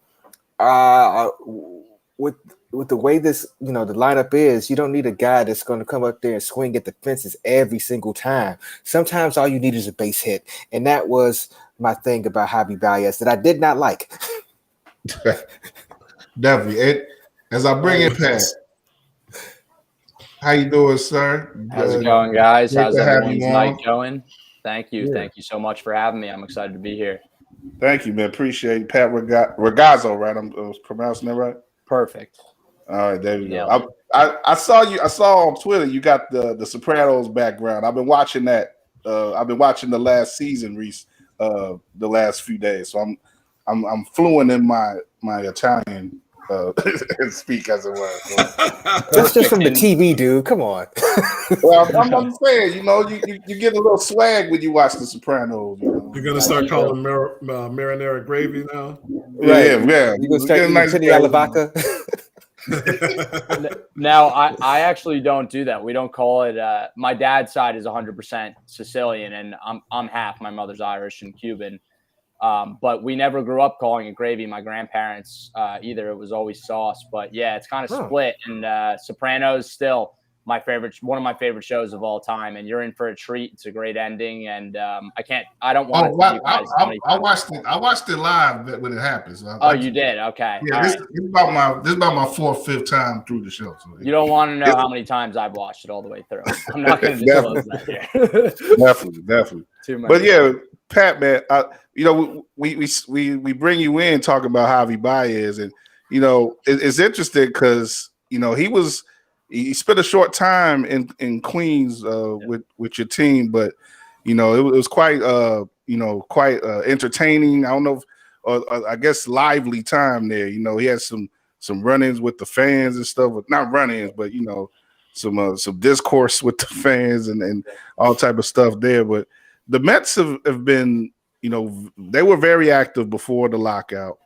with the way this, the lineup is, you don't need a guy that's going to come up there and swing at the fences every single time. Sometimes all you need is a base hit. And that was my thing about Javi Baez that I did not like. Definitely. As I bring in Pat, how you doing, sir? How's it going, guys? Great How's to have everyone's you on. night going? Thank you. Yeah. Thank you so much for having me. I'm excited to be here. Thank you, man. Appreciate it. Pat Ragazzo, right? I was pronouncing that right? Perfect. All right, there we Yeah. go. I saw on Twitter you got the Sopranos background. I've been watching that. I've been watching the last season, Reese, the last few days. So I'm fluent in my Italian speak, as it were. So. That's just from the TV, dude. Come on. Well, I'm saying, you get a little swag when you watch the Sopranos. You're gonna start calling marinara gravy now. Right. Yeah. You gonna start eating penny alla vodka? Now, I actually don't do that. We don't call it. My dad's side is 100% Sicilian, and I'm half. My mother's Irish and Cuban. But we never grew up calling it gravy. My grandparents either. It was always sauce. But yeah, it's kind of split. And Sopranos still one of my favorite shows of all time. And you're in for a treat. It's a great ending. And I don't want to tell you guys. I watched it live when it happened. So you did? Okay. Yeah, this is about my fourth, fifth time through the show. So you don't want to know how many times I've watched it all the way through. I'm not going to disclose that here. Definitely. Too much. But yeah, Pat, man, we bring you in talking about Javi Baez, and it's interesting because he spent a short time in Queens with your team, but it was quite entertaining. I don't know, or I guess lively time there. He had some run-ins with the fans and stuff, not run-ins, but some discourse with the fans and all type of stuff there. But the Mets have been, they were very active before the lockout.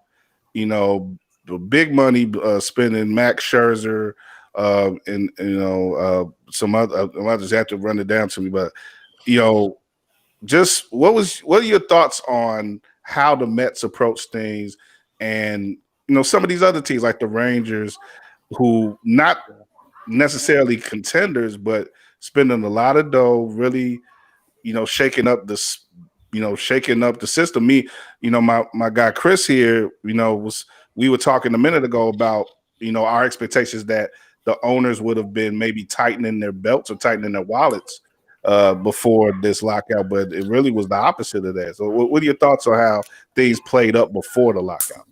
The big money spending, Max Scherzer. And some other, I'll just have to run it down to me, but just what are your thoughts on how the Mets approach things, and some of these other teams like the Rangers, who not necessarily contenders, but spending a lot of dough, really, shaking up the system. My guy Chris here, we were talking a minute ago about our expectations that the owners would have been maybe tightening their belts or tightening their wallets before this lockout, but it really was the opposite of that. So what are your thoughts on how things played up before the lockout?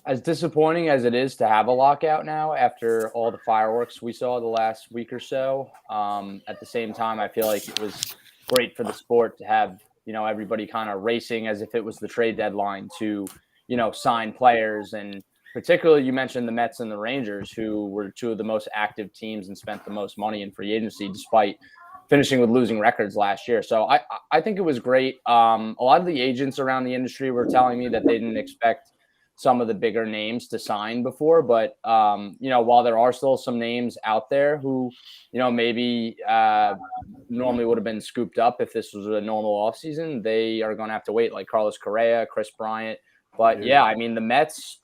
As disappointing as it is to have a lockout now after all the fireworks we saw the last week or so, at the same time, I feel like it was great for the sport to have, everybody kind of racing as if it was the trade deadline to, sign players. And particularly, you mentioned the Mets and the Rangers, who were two of the most active teams and spent the most money in free agency, despite finishing with losing records last year. So I think it was great. A lot of the agents around the industry were telling me that they didn't expect some of the bigger names to sign before. But, while there are still some names out there who, maybe normally would have been scooped up if this was a normal offseason. They are going to have to wait, like Carlos Correa, Chris Bryant. But yeah, I mean, the Mets,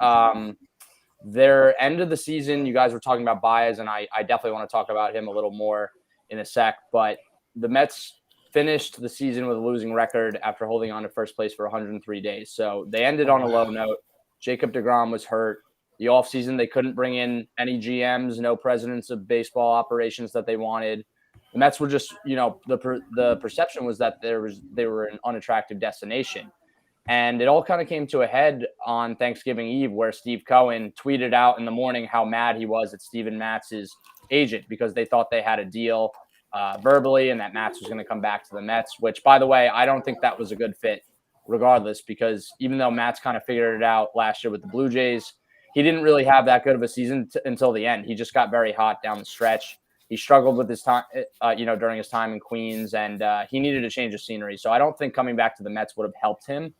their end of the season, you guys were talking about Baez, and I definitely want to talk about him a little more in a sec. But the Mets finished the season with a losing record after holding on to first place for 103 days. So they ended on a low note. Jacob deGrom was hurt. The offseason, they couldn't bring in any GMs, no presidents of baseball operations that they wanted. The Mets were just, the perception was that they were an unattractive destination. And it all kind of came to a head on Thanksgiving Eve, where Steve Cohen tweeted out in the morning how mad he was at Steven Matz's agent because they thought they had a deal verbally and that Matz was going to come back to the Mets, which, by the way, I don't think that was a good fit regardless, because even though Matz kind of figured it out last year with the Blue Jays, he didn't really have that good of a season until the end. He just got very hot down the stretch. He struggled with his time, during his time in Queens, and he needed a change of scenery. So I don't think coming back to the Mets would have helped him.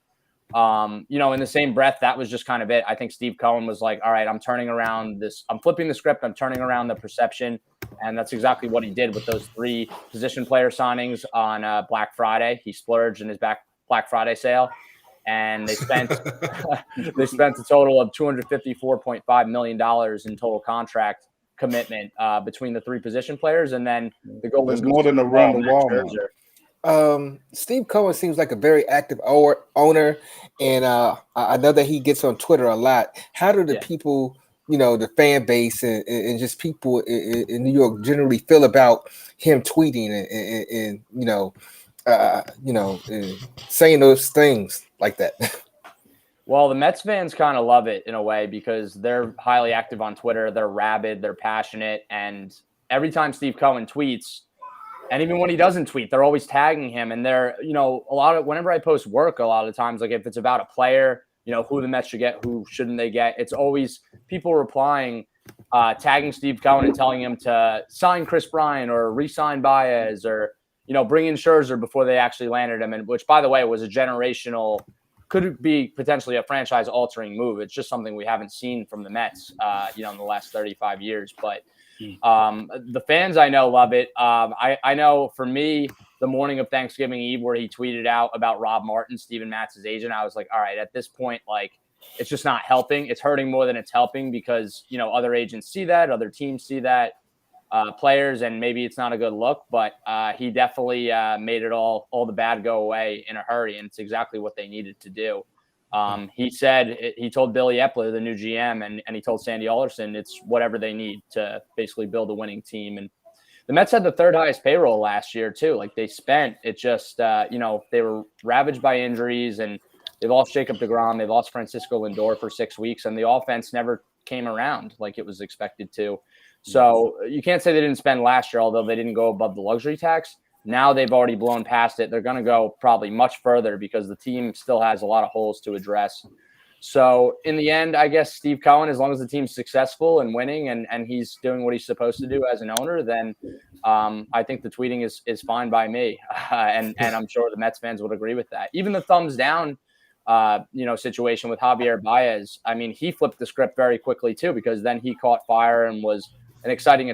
In the same breath, that was just kind of it. I think Steve Cohen was like, all right, I'm flipping the script. I'm turning around the perception. And that's exactly what he did with those 3 position player signings on Black Friday. He splurged in his Black Friday sale. And they spent a total of $254.5 million in total contract commitment between the 3 position players, and then the Golden Goose more than a run to Walmart. Steve Cohen seems like a very active owner, and I know that he gets on Twitter a lot. How do the people, the fan base and just people in New York generally feel about him tweeting and saying those things like that? Well, the Mets fans kind of love it in a way because they're highly active on Twitter. They're rabid, they're passionate. And every time Steve Cohen tweets, and even when he doesn't tweet, they're always tagging him. And they're, whenever I post work, a lot of times, like if it's about a player, who the Mets should get, who shouldn't they get, it's always people replying, tagging Steve Cohen and telling him to sign Chris Bryant or re-sign Baez or, bring in Scherzer before they actually landed him. And which, by the way, was a generational, could be potentially a franchise-altering move. It's just something we haven't seen from the Mets, in the last 35 years. But the fans I know love it. I know for me, the morning of Thanksgiving Eve where he tweeted out about Rob Martin, Steven Matz's agent, I was like, all right, at this point, like, it's just not helping. It's hurting more than it's helping because, other agents see that, other teams see that, players, and maybe it's not a good look, but he definitely made it all the bad go away in a hurry, and it's exactly what they needed to do. He told Billy Epler, the new GM, and he told Sandy Alderson, it's whatever they need to basically build a winning team. And the Mets had the 3rd highest payroll last year too. Like they spent it just, they were ravaged by injuries, and they lost Jacob deGrom, they lost Francisco Lindor for 6 weeks, and the offense never came around like it was expected to. So you can't say they didn't spend last year, although they didn't go above the luxury tax. Now they've already blown past it. They're going to go probably much further because the team still has a lot of holes to address. So in the end, I guess Steve Cohen, as long as the team's successful and winning and he's doing what he's supposed to do as an owner, then I think the tweeting is fine by me. And I'm sure the Mets fans would agree with that. Even the thumbs down situation with Javier Baez. I mean, he flipped the script very quickly too, because then he caught fire and was an exciting he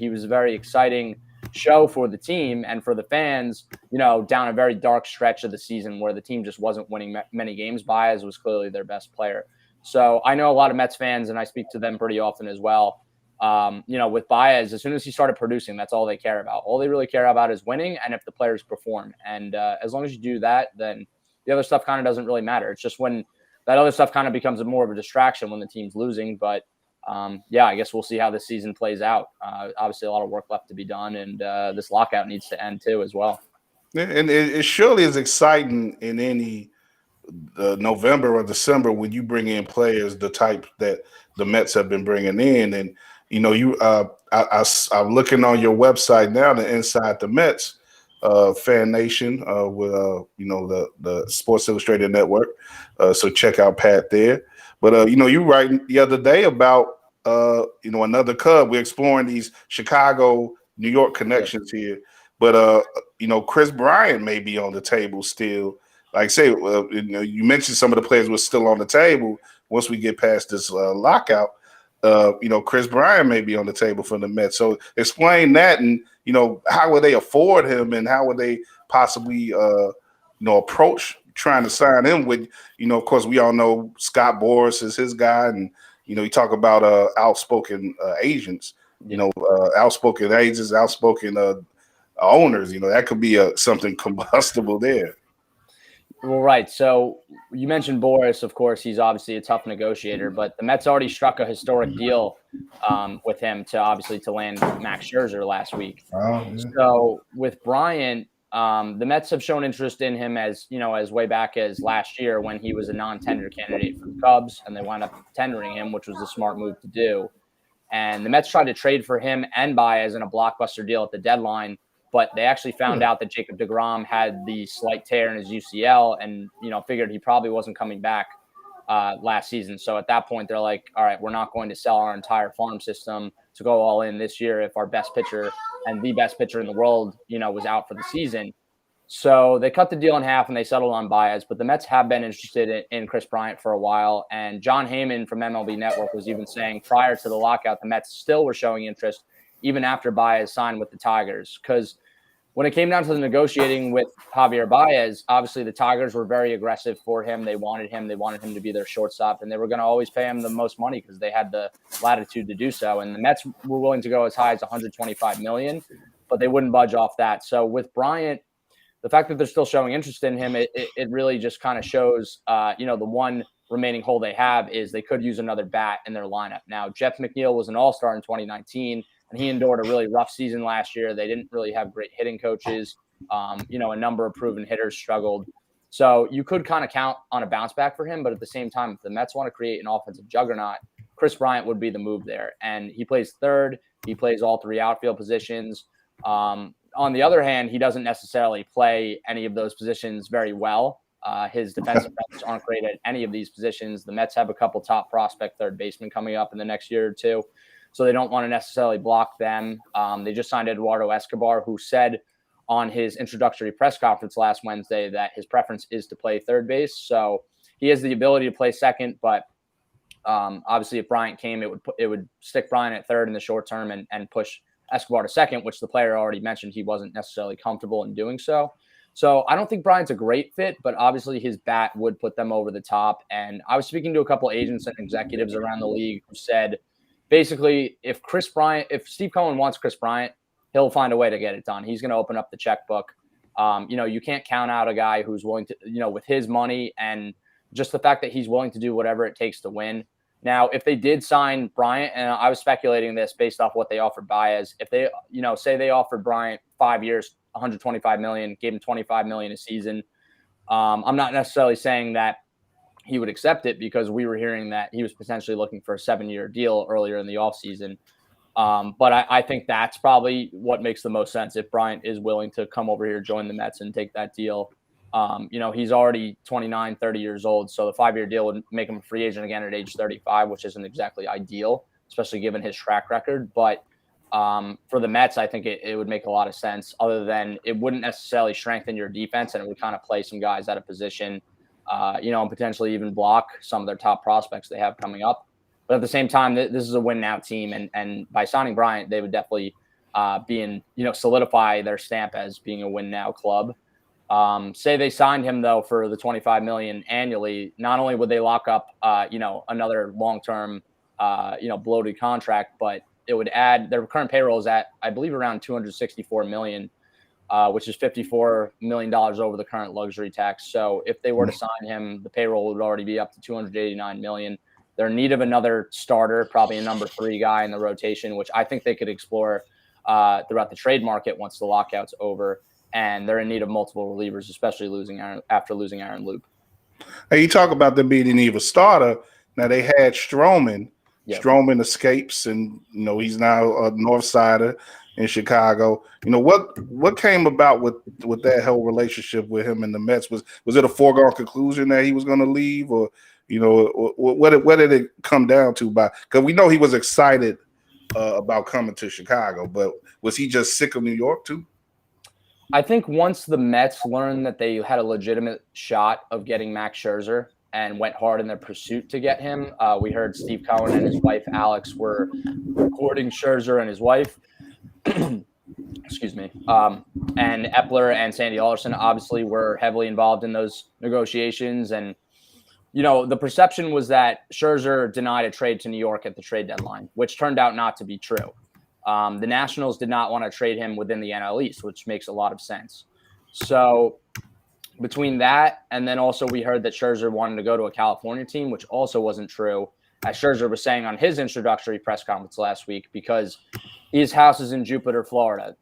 was a very exciting show for the team and for the fans, down a very dark stretch of the season where the team just wasn't winning many games. Baez was clearly their best player. So I know a lot of Mets fans, and I speak to them pretty often as well. With Baez, as soon as he started producing, that's all they care about. All they really care about is winning and if the players perform. And as long as you do that, then the other stuff kind of doesn't really matter. It's just when that other stuff kind of becomes more of a distraction when the team's losing. But I guess we'll see how this season plays out. Obviously, a lot of work left to be done, and this lockout needs to end too as well. And it surely is exciting in any November or December when you bring in players the type that the Mets have been bringing in. And, I'm looking on your website now, the Inside the Mets fan nation with, the Sports Illustrated Network. So check out Pat there. But, you write the other day about, another Cub. We're exploring these Chicago, New York connections here. But, Chris Bryant may be on the table still. Like say, you mentioned some of the players were still on the table once we get past this lockout. Chris Bryant may be on the table for the Mets. So explain that, and how would they afford him, and how would they possibly approach trying to sign him with, of course, we all know Scott Boras is his guy, and you talk about outspoken agents, outspoken agents, outspoken owners. That could be something combustible there. Well, right. So you mentioned Boris. Of course, he's obviously a tough negotiator, but the Mets already struck a historic deal with him to land Max Scherzer last week. Oh, yeah. So with Bryant, the Mets have shown interest in him as way back as last year when he was a non-tender candidate for the Cubs, and they wound up tendering him, which was a smart move to do. And the Mets tried to trade for him and Baez in a blockbuster deal at the deadline, but they actually found out that Jacob deGrom had the slight tear in his UCL and, figured he probably wasn't coming back last season. So at that point, they're like, all right, we're not going to sell our entire farm system to go all in this year if our best pitcher and the best pitcher in the world, was out for the season. So they cut the deal in half and they settled on Baez, but the Mets have been interested in Chris Bryant for a while. And John Heyman from MLB Network was even saying prior to the lockout, the Mets still were showing interest even after Baez signed with the Tigers. Because when it came down to the negotiating with Javier Baez, obviously the Tigers were very aggressive for him. They wanted him to be their shortstop, and they were going to always pay him the most money because they had the latitude to do so. And the Mets were willing to go as high as $125 million, but they wouldn't budge off that. So with Bryant, the fact that they're still showing interest in him, it really just kind of shows, the one remaining hole they have is they could use another bat in their lineup. Now, Jeff McNeil was an all-star in 2019, and he endured a really rough season last year. They didn't really have great hitting coaches. A number of proven hitters struggled. So you could kind of count on a bounce back for him, but at the same time, if the Mets want to create an offensive juggernaut, Chris Bryant would be the move there. And he plays third. He plays all three outfield positions. On the other hand, he doesn't necessarily play any of those positions very well. His defensive numbers aren't great at any of these positions. The Mets have a couple top prospect third basemen coming up in the next year or two, so they don't want to necessarily block them. They just signed Eduardo Escobar, who said on his introductory press conference last Wednesday that his preference is to play third base. So he has the ability to play second, but obviously if Bryant came, it would stick Bryant at third in the short term and push Escobar to second, which the player already mentioned he wasn't necessarily comfortable in doing so. So I don't think Bryant's a great fit, but obviously his bat would put them over the top. And I was speaking to a couple agents and executives around the league who said, basically, if Steve Cohen wants Chris Bryant, he'll find a way to get it done. He's going to open up the checkbook. You can't count out a guy who's willing to, with his money and just the fact that he's willing to do whatever it takes to win. Now, if they did sign Bryant, and I was speculating this based off what they offered Baez, if they, say they offered Bryant 5 years, $125 million, gave him $25 million a season, I'm not necessarily saying that he would accept it because we were hearing that he was potentially looking for a 7-year deal earlier in the offseason. But I think that's probably what makes the most sense if Bryant is willing to come over here, join the Mets, and take that deal. He's already 29, 30 years old, so the 5-year deal would make him a free agent again at age 35, which isn't exactly ideal, especially given his track record. But for the Mets, I think it would make a lot of sense, other than it wouldn't necessarily strengthen your defense, and it would kind of play some guys out of position, and potentially even block some of their top prospects they have coming up. But at the same time, this is a win-now team, and by signing Bryant, they would definitely solidify their stamp as being a win-now club. Say they signed him though for the $25 million annually. Not only would they lock up, another long-term, bloated contract, but it would add their current payroll is at, I believe, around $264 million, which is $54 million over the current luxury tax. So if they were to sign him, the payroll would already be up to $289 million. They're in need of another starter, probably a number 3 guy in the rotation, which I think they could explore throughout the trade market once the lockout's over. And they're in need of multiple relievers, especially after losing Aaron Loop. Hey, you talk about them being in need of a starter. Now they had Stroman. Yep. Stroman escapes, and he's now a North Sider in Chicago. What came about with that whole relationship with him and the Mets? Was it a foregone conclusion that he was going to leave, or what did it come down to? Because we know he was excited about coming to Chicago, but was he just sick of New York too? I think once the Mets learned that they had a legitimate shot of getting Max Scherzer, and went hard in their pursuit to get him. We heard Steve Cohen and his wife Alex were recording Scherzer and his wife. Excuse me. And Epler and Sandy Alderson obviously were heavily involved in those negotiations. And, the perception was that Scherzer denied a trade to New York at the trade deadline, which turned out not to be true. The Nationals did not want to trade him within the NL East, which makes a lot of sense. So between that, and then also we heard that Scherzer wanted to go to a California team, which also wasn't true, as Scherzer was saying on his introductory press conference last week, because his house is in Jupiter, Florida,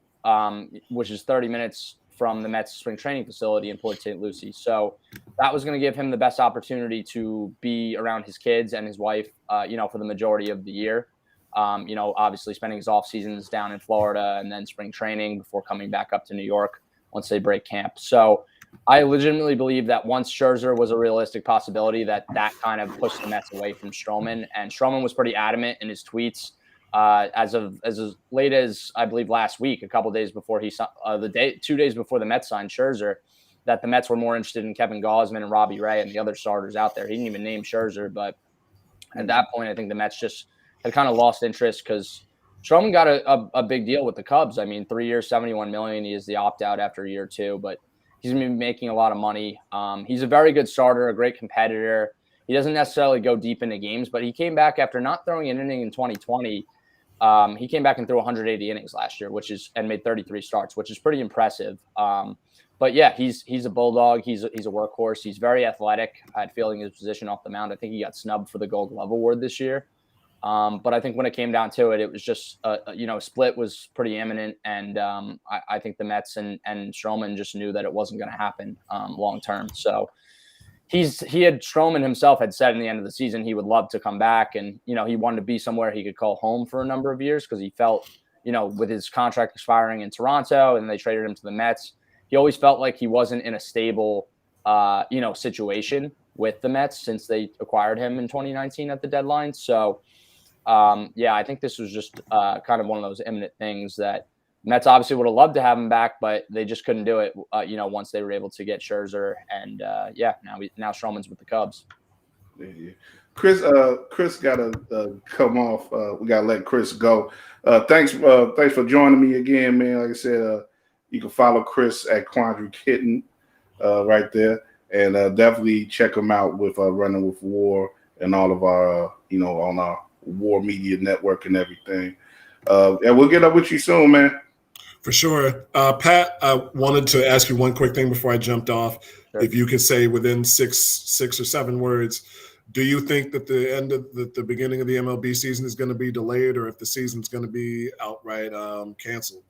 which is 30 minutes from the Mets spring training facility in Port St. Lucie. So that was going to give him the best opportunity to be around his kids and his wife, for the majority of the year. Obviously spending his off seasons down in Florida and then spring training before coming back up to New York once they break camp. So I legitimately believe that once Scherzer was a realistic possibility, that kind of pushed the Mets away from Stroman. And Stroman was pretty adamant in his tweets as late as I believe last week, a couple days before 2 days before the Mets signed Scherzer, that the Mets were more interested in Kevin Gausman and Robbie Ray and the other starters out there. He didn't even name Scherzer, but at that point, I think the Mets just had kind of lost interest because Stroman got a big deal with the Cubs. I mean, 3 years, $71 million. He is the opt-out after year 2, but he's going to be making a lot of money. He's a very good starter, a great competitor. He doesn't necessarily go deep into games, but he came back after not throwing an inning in 2020. He came back and threw 180 innings last year, and made 33 starts, which is pretty impressive. But yeah, he's a bulldog. He's a workhorse. He's very athletic at fielding his position off the mound. I think he got snubbed for the Gold Glove Award this year. But I think when it came down to it, it was just, split was pretty imminent. And I think the Mets and Stroman just knew that it wasn't going to happen long term. So Stroman himself had said in the end of the season he would love to come back, and he wanted to be somewhere he could call home for a number of years because he felt, with his contract expiring in Toronto and they traded him to the Mets, he always felt like he wasn't in a stable situation with the Mets since they acquired him in 2019 at the deadline. So I think this was just kind of one of those imminent things that Mets obviously would have loved to have him back, but they just couldn't do it, once they were able to get Scherzer. And now Stroman's with the Cubs. Yeah. Chris got to come off. We got to let Chris go. Thanks for joining me again, man. Like I said, you can follow Chris at Quandary Kitten right there, and definitely check him out with Running with WARR and all of our, on our WARR Media Network and everything. And we'll get up with you soon, man. For sure. Pat, I wanted to ask you one quick thing before I jumped off. Sure. If you could say within six or seven words, do you think that the beginning of the MLB season is going to be delayed, or if the season's going to be outright canceled?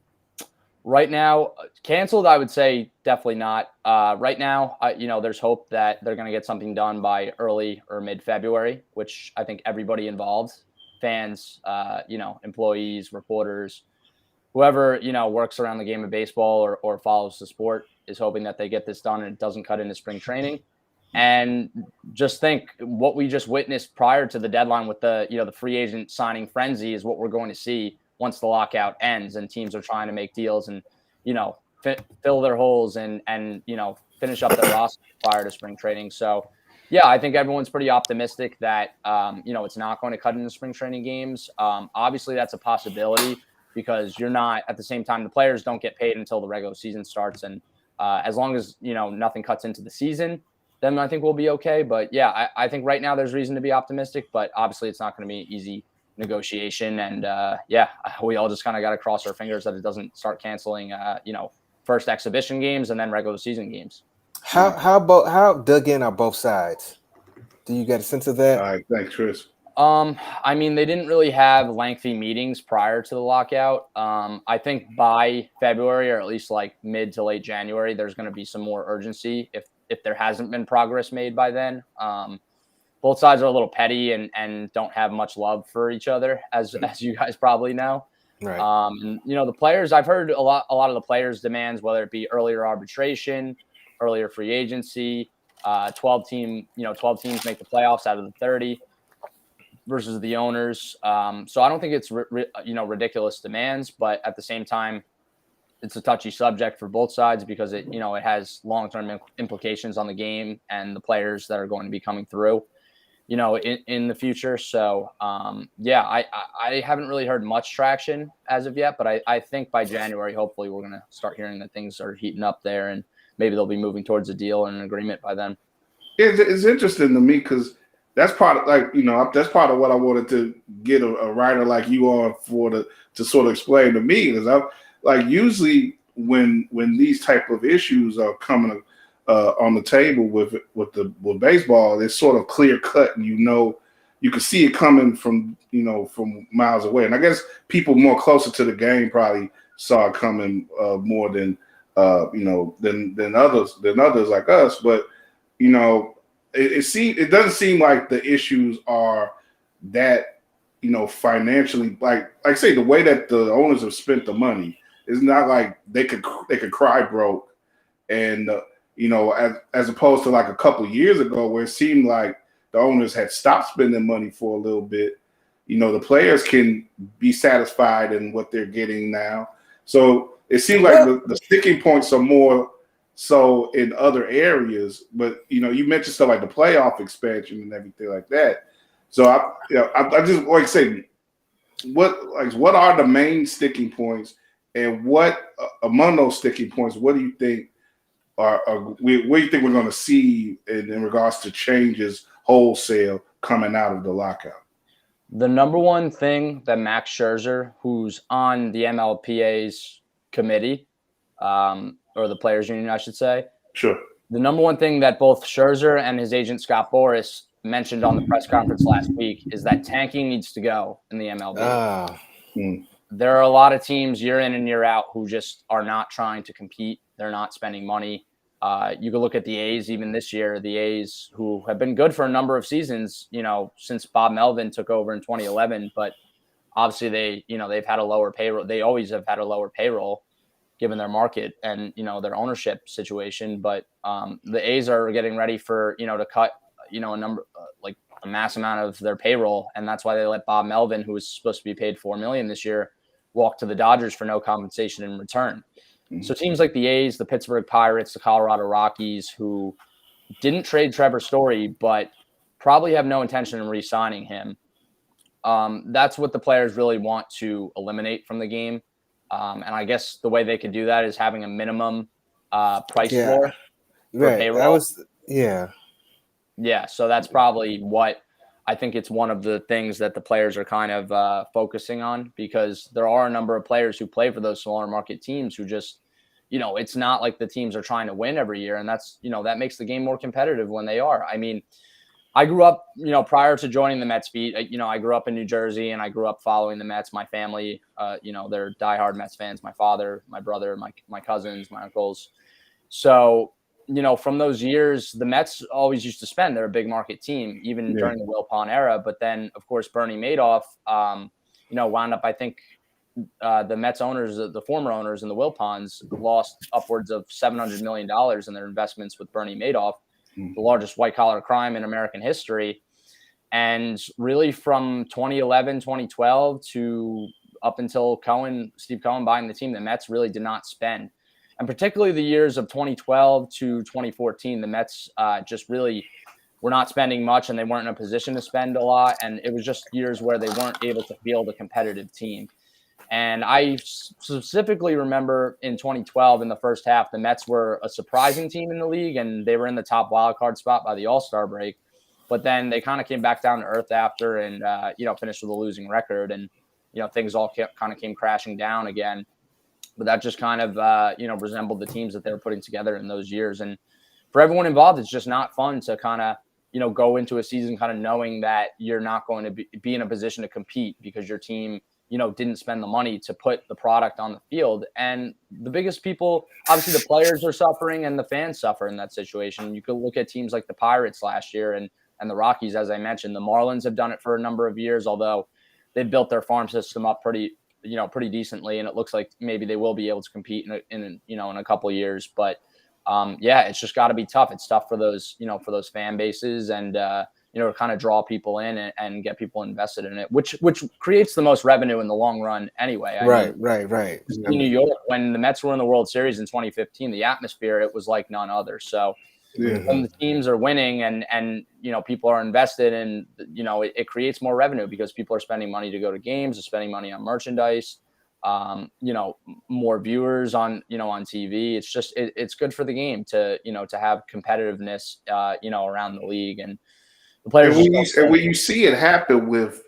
Right now, canceled, I would say definitely not. Right now, there's hope that they're going to get something done by early or mid-February, which I think everybody involved, fans, employees, reporters, whoever, works around the game of baseball or follows the sport is hoping that they get this done and it doesn't cut into spring training. And just think what we just witnessed prior to the deadline with the free agent signing frenzy is what we're going to see once the lockout ends and teams are trying to make deals and, fill their holes and finish up their roster prior to spring training. So, yeah, I think everyone's pretty optimistic that, it's not going to cut into spring training games. Obviously, that's a possibility because you're not – at the same time, the players don't get paid until the regular season starts. And as long as, nothing cuts into the season, then I think we'll be okay. But, yeah, I think right now there's reason to be optimistic, but obviously it's not going to be easy negotiation. And, we all just kind of got to cross our fingers that it doesn't start canceling, first exhibition games and then regular season games. How dug in are both sides? Do you get a sense of that? All right, thanks, Chris. I mean, they didn't really have lengthy meetings prior to the lockout. I think by February or at least like mid to late January, there's going to be some more urgency if there hasn't been progress made by then. Both sides are a little petty and don't have much love for each other, as you guys probably know. Right. And, the players, I've heard a lot of the players' demands, whether it be earlier arbitration, earlier free agency, 12 teams make the playoffs out of the 30 versus the owners. So I don't think it's ridiculous demands, but at the same time, it's a touchy subject for both sides because it has long-term implications on the game and the players that are going to be coming through, in the future. So, I haven't really heard much traction as of yet, but I think by January, hopefully we're going to start hearing that things are heating up there and maybe they'll be moving towards a deal and an agreement by then. It's interesting to me because that's part of that's part of what I wanted to get a writer like you on to sort of explain to me, because I'm like, usually when these type of issues are coming on the table with baseball, it's sort of clear cut, and you can see it coming from miles away. And I guess people more closer to the game probably saw it coming more than others like us. But it doesn't seem like the issues are that financially, like say the way that the owners have spent the money. It's not like they could cry broke, and as opposed to like a couple years ago where it seemed like the owners had stopped spending money for a little bit. The players can be satisfied in what they're getting now. So it seems like the sticking points are more so in other areas. But you mentioned stuff like the playoff expansion and everything like that. So I just like to say, what are the main sticking points? And what among those sticking points, what do you think what do you think we're going to see in regards to changes wholesale coming out of the lockout? The number one thing that Max Scherzer, who's on the MLPA's committee, or the Players Union, I should say. Sure. The number one thing that both Scherzer and his agent Scott Boras mentioned on the press conference last week is that tanking needs to go in the MLB. There are a lot of teams year in and year out who just are not trying to compete. They're not spending money. You can look at the A's even this year, the A's who have been good for a number of seasons, since Bob Melvin took over in 2011. But obviously they've had a lower payroll. They always have had a lower payroll given their market and, their ownership situation. But the A's are getting ready for, to cut, a mass amount of their payroll. And that's why they let Bob Melvin, who was supposed to be paid $4 million this year, walk to the Dodgers for no compensation in return. So teams like the A's, the Pittsburgh Pirates, the Colorado Rockies, who didn't trade Trevor Story, but probably have no intention of re-signing him. That's what the players really want to eliminate from the game. And I guess the way they could do that is having a minimum price floor for payroll. Yeah, so that's probably what I think it's one of the things that the players are kind of focusing on, because there are a number of players who play for those smaller market teams who just, it's not like the teams are trying to win every year. And that's, that makes the game more competitive when they are. I mean, I grew up, prior to joining the Mets beat, I grew up in New Jersey and I grew up following the Mets. My family, they're diehard Mets fans. My father, my brother, my cousins, my uncles. So, from those years, the Mets always used to spend. They're a big market team, even during the Wilpon era. But then, of course, Bernie Madoff, wound up, I think, the Mets owners, the former owners in the Wilpons, lost upwards of $700 million in their investments with Bernie Madoff, the largest white-collar crime in American history. And really from 2011, 2012 to up until Steve Cohen buying the team, the Mets really did not spend. And particularly the years of 2012 to 2014, the Mets just really were not spending much, and they weren't in a position to spend a lot. And it was just years where they weren't able to field a competitive team. And I specifically remember in 2012, in the first half, the Mets were a surprising team in the league, and they were in the top wild card spot by the All-Star break. But then they kind of came back down to earth after and, finished with a losing record. And, things all came crashing down again. But that just kind of, resembled the teams that they were putting together in those years. And for everyone involved, it's just not fun to kind of, go into a season kind of knowing that you're not going to be in a position to compete because your team, didn't spend the money to put the product on the field. And the biggest people, obviously the players are suffering and the fans suffer in that situation. You could look at teams like the Pirates last year and the Rockies, as I mentioned. The Marlins have done it for a number of years, although they've built their farm system up pretty decently, and it looks like maybe they will be able to compete in a couple of years. But it's just got to be tough. It's tough for those fan bases, and to kind of draw people in and get people invested in it, which creates the most revenue in the long run anyway. Right. In New York, when the Mets were in the World Series in 2015, the atmosphere, it was like none other. So when the teams are winning and people are invested in, it creates more revenue because people are spending money to go to games, they're spending money on merchandise, more viewers on TV. It's just, it's good for the game to have competitiveness, around the league, and the players. And when you see it happen with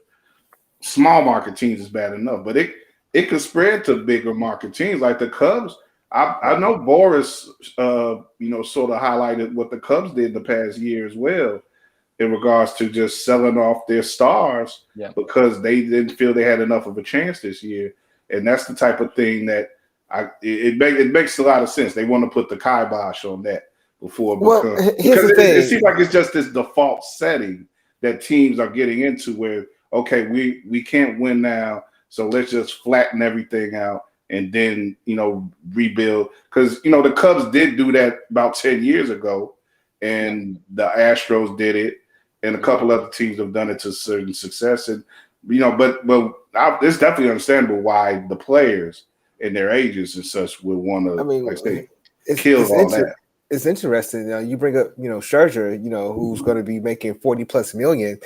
small market teams, is bad enough, but it could spread to bigger market teams like the Cubs. I know Boris, sort of highlighted what the Cubs did the past year as well, in regards to just selling off their stars because they didn't feel they had enough of a chance this year. And that's the type of thing that it makes a lot of sense. They want to put the kibosh on that before. Because it seems like it's just this default setting that teams are getting into where, okay, we can't win now, so let's just flatten everything out and then, rebuild. Because, the Cubs did do that about 10 years ago, and the Astros did it, and a couple other teams have done it to certain success. And, but it's definitely understandable why the players and their agents and such would want to, kill all that. It's interesting. You bring up, Scherzer, who's going to be making $40+ million,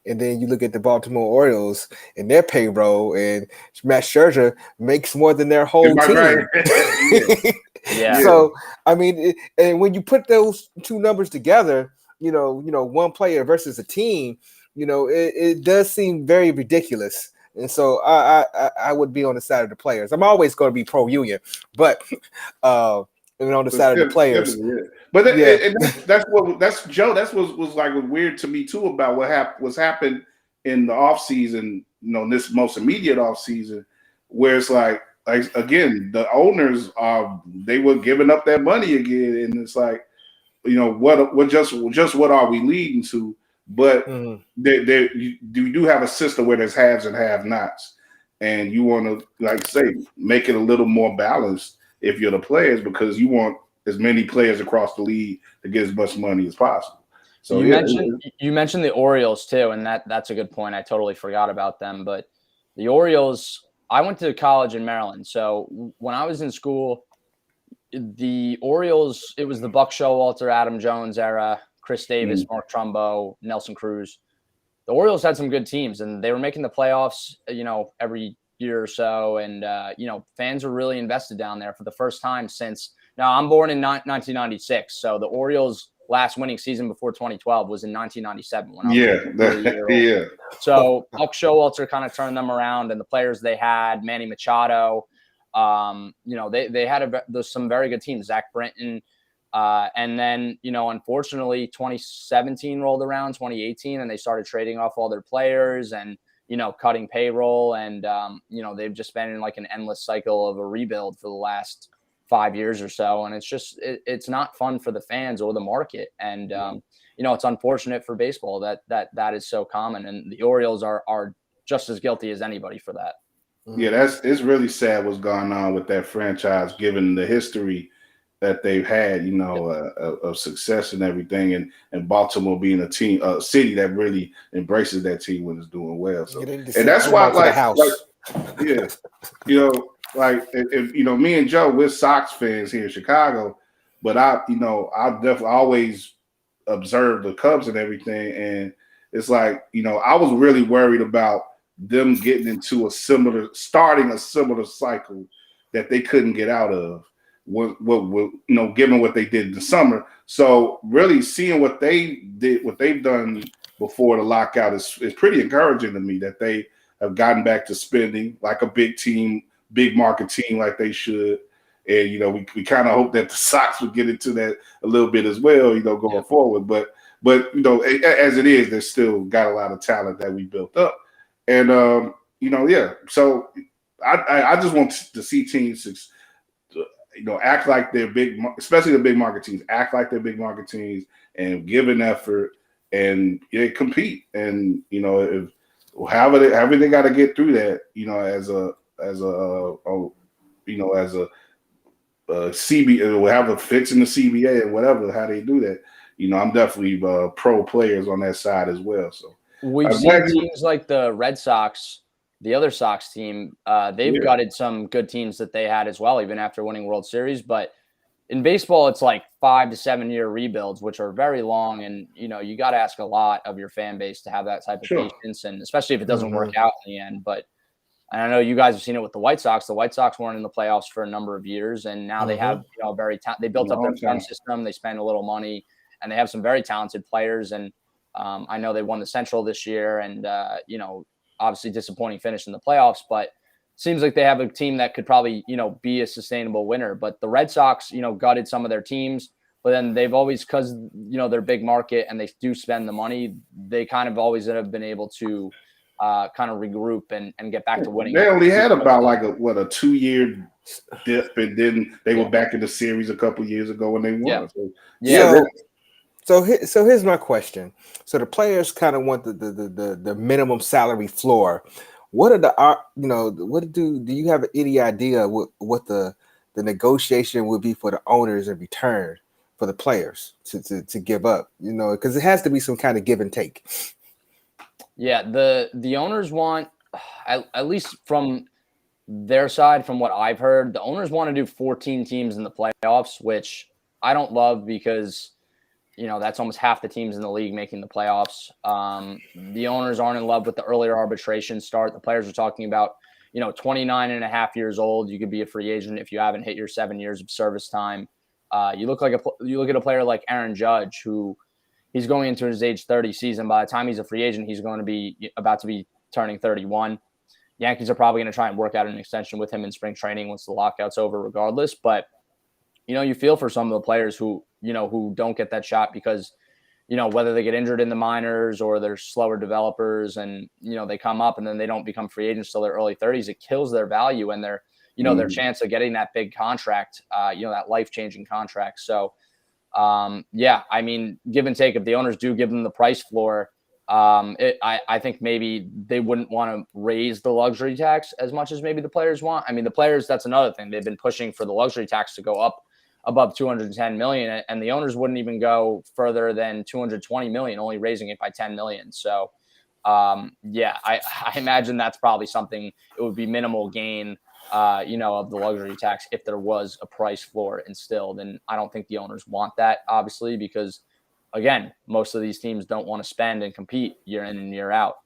and then you look at the Baltimore Orioles and their payroll, and Matt Scherzer makes more than their whole team. Right. Yeah. So and when you put those two numbers together, one player versus a team, it does seem very ridiculous. And so I would be on the side of the players. I'm always going to be pro union, but on the side of the players. But that's Joe. That's what was like weird to me too about what's happened in the off season. This most immediate off season, where it's like again, the owners they were giving up their money again, and it's like, what are we leading to? But you do have a system where there's haves and have-nots, and you want to make it a little more balanced if you're the players, because you want as many players across the league to get as much money as possible. So you mentioned the Orioles too, and that's a good point. I totally forgot about them. But the Orioles, I went to college in Maryland, so when I was in school, the Orioles, it was the Buck Showalter, Adam Jones era, Chris Davis, Mark Trumbo, Nelson Cruz. The Orioles had some good teams, and they were making the playoffs, every year or so. And, fans were really invested down there for the first time since – now, I'm born in 1996, so the Orioles' last winning season before 2012 was in 1997. When I was So Buck Showalter kind of turned them around, and the players they had, Manny Machado, they had some very good teams, Zach Britton. And then, unfortunately, 2017 rolled around, 2018, and they started trading off all their players and, cutting payroll. And, they've just been in like an endless cycle of a rebuild for the last 5 years or so. And it's just, it's not fun for the fans or the market. And, it's unfortunate for baseball that is so common. And the Orioles are just as guilty as anybody for that. Yeah, it's really sad what's going on with that franchise, given the history that they've had, of success and everything, and Baltimore being a city that really embraces that team when it's doing well. So, and that's why, me and Joe, we're Sox fans here in Chicago, but I definitely always observe the Cubs and everything, and it's like, I was really worried about them getting into starting a similar cycle that they couldn't get out of. Given what they did in the summer. So really seeing what they've done before the lockout is pretty encouraging to me, that they have gotten back to spending like a big market team like they should. And, we kind of hope that the Sox would get into that a little bit as well, going forward. But as it is, they've still got a lot of talent that we built up. And, so I just want to see teams act like they're big, especially the big market teams, act like they're big market teams and give an effort and compete. And, however they got to get through that, as a CBA, or have a fix in the CBA and whatever, how they do that, I'm definitely pro players on that side as well. So we've seen teams like the Red Sox, the other Sox team. They've gutted some good teams that they had as well, even after winning World Series. But in baseball, it's like 5 to 7 year rebuilds, which are very long. And, you got to ask a lot of your fan base to have that type of patience, and especially if it doesn't work out in the end. But I know you guys have seen it with the White Sox. The White Sox weren't in the playoffs for a number of years, and now they have, they built up their farm system. They spent a little money, and they have some very talented players. And I know they won the Central this year, and, obviously disappointing finish in the playoffs, but seems like they have a team that could probably, be a sustainable winner. But the Red Sox, gutted some of their teams, but then they've always, because, they're big market and they do spend the money, they kind of always have been able to kind of regroup and get back to winning. They only had about like a 2-year dip, and then they were back in the series a couple years ago when they won. So here's my question. So the players kind of want the minimum salary floor. What are do you have any idea what the negotiation would be for the owners in return for the players to give up? Because it has to be some kind of give and take. Yeah, the owners want, at least from their side, from what I've heard, the owners want to do 14 teams in the playoffs, which I don't love because that's almost half the teams in the league making the playoffs. The owners aren't in love with the earlier arbitration start. The players are talking about, 29 and a half years old. You could be a free agent if you haven't hit your 7 years of service time. You look at a player like Aaron Judge, who he's going into his age 30 season. By the time he's a free agent, he's going to be about to be turning 31. Yankees are probably going to try and work out an extension with him in spring training once the lockout's over regardless. But, you feel for some of the players who don't get that shot because, whether they get injured in the minors or they're slower developers and, they come up and then they don't become free agents till their early 30s, it kills their value and their, their chance of getting that big contract, that life-changing contract. So, I mean, give and take. If the owners do give them the price floor, I think maybe they wouldn't want to raise the luxury tax as much as maybe the players want. I mean, the players, that's another thing. They've been pushing for the luxury tax to go up above 210 million, and the owners wouldn't even go further than 220 million, only raising it by 10 million. So, I imagine that's probably something. It would be minimal gain, of the luxury tax if there was a price floor instilled. And I don't think the owners want that, obviously, because again, most of these teams don't want to spend and compete year in and year out.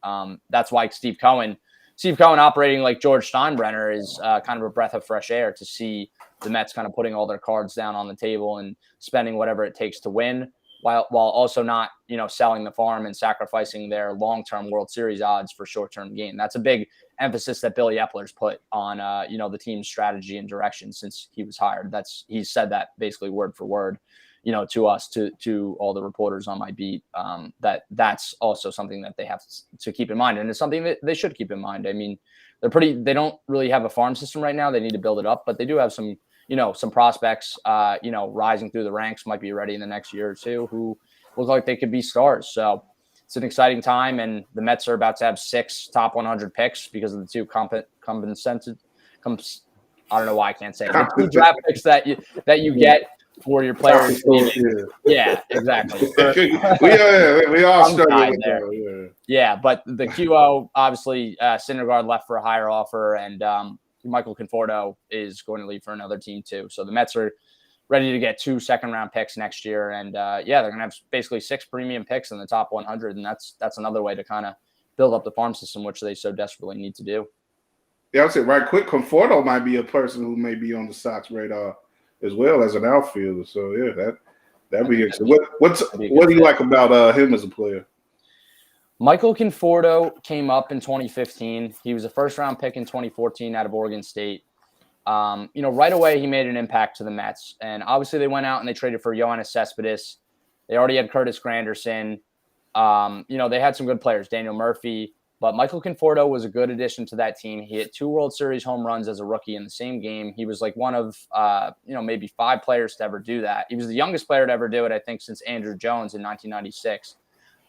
That's why Steve Cohen operating like George Steinbrenner is kind of a breath of fresh air to see the Mets kind of putting all their cards down on the table and spending whatever it takes to win, while also not, selling the farm and sacrificing their long-term World Series odds for short-term gain. That's a big emphasis that Billy Epler's put on, the team's strategy and direction since he was hired. He's said that basically word for word, to us, to all the reporters on my beat, that's also something that they have to keep in mind. And it's something that they should keep in mind. I mean, they don't really have a farm system right now. They need to build it up, but they do have some prospects, rising through the ranks, might be ready in the next year or two, who look like they could be stars. So it's an exciting time. And the Mets are about to have 6 top 100 picks because of the 2 I don't know why I can't say it. The 2 draft picks that you get for your players. Yeah, exactly. we all struggle with that. Yeah, but the QO, obviously, Syndergaard left for a higher offer, and Michael Conforto is going to leave for another team too. So the Mets are ready to get 2 second-round picks next year, and they're going to have basically 6 premium picks in the top 100, and that's another way to kind of build up the farm system, which they so desperately need to do. Yeah, I'll say right quick, Conforto might be a person who may be on the Sox radar as well as an outfielder. So yeah, that'd be interesting. What do you like about him as a player? Michael Conforto came up in 2015. He was a first-round pick in 2014 out of Oregon State. Right away he made an impact to the Mets, and obviously they went out and they traded for Yoenis Cespedes. They already had Curtis Granderson. They had some good players, Daniel Murphy. But Michael Conforto was a good addition to that team. He hit 2 World Series home runs as a rookie in the same game. He was like one of, maybe 5 players to ever do that. He was the youngest player to ever do it, I think, since Andrew Jones in 1996.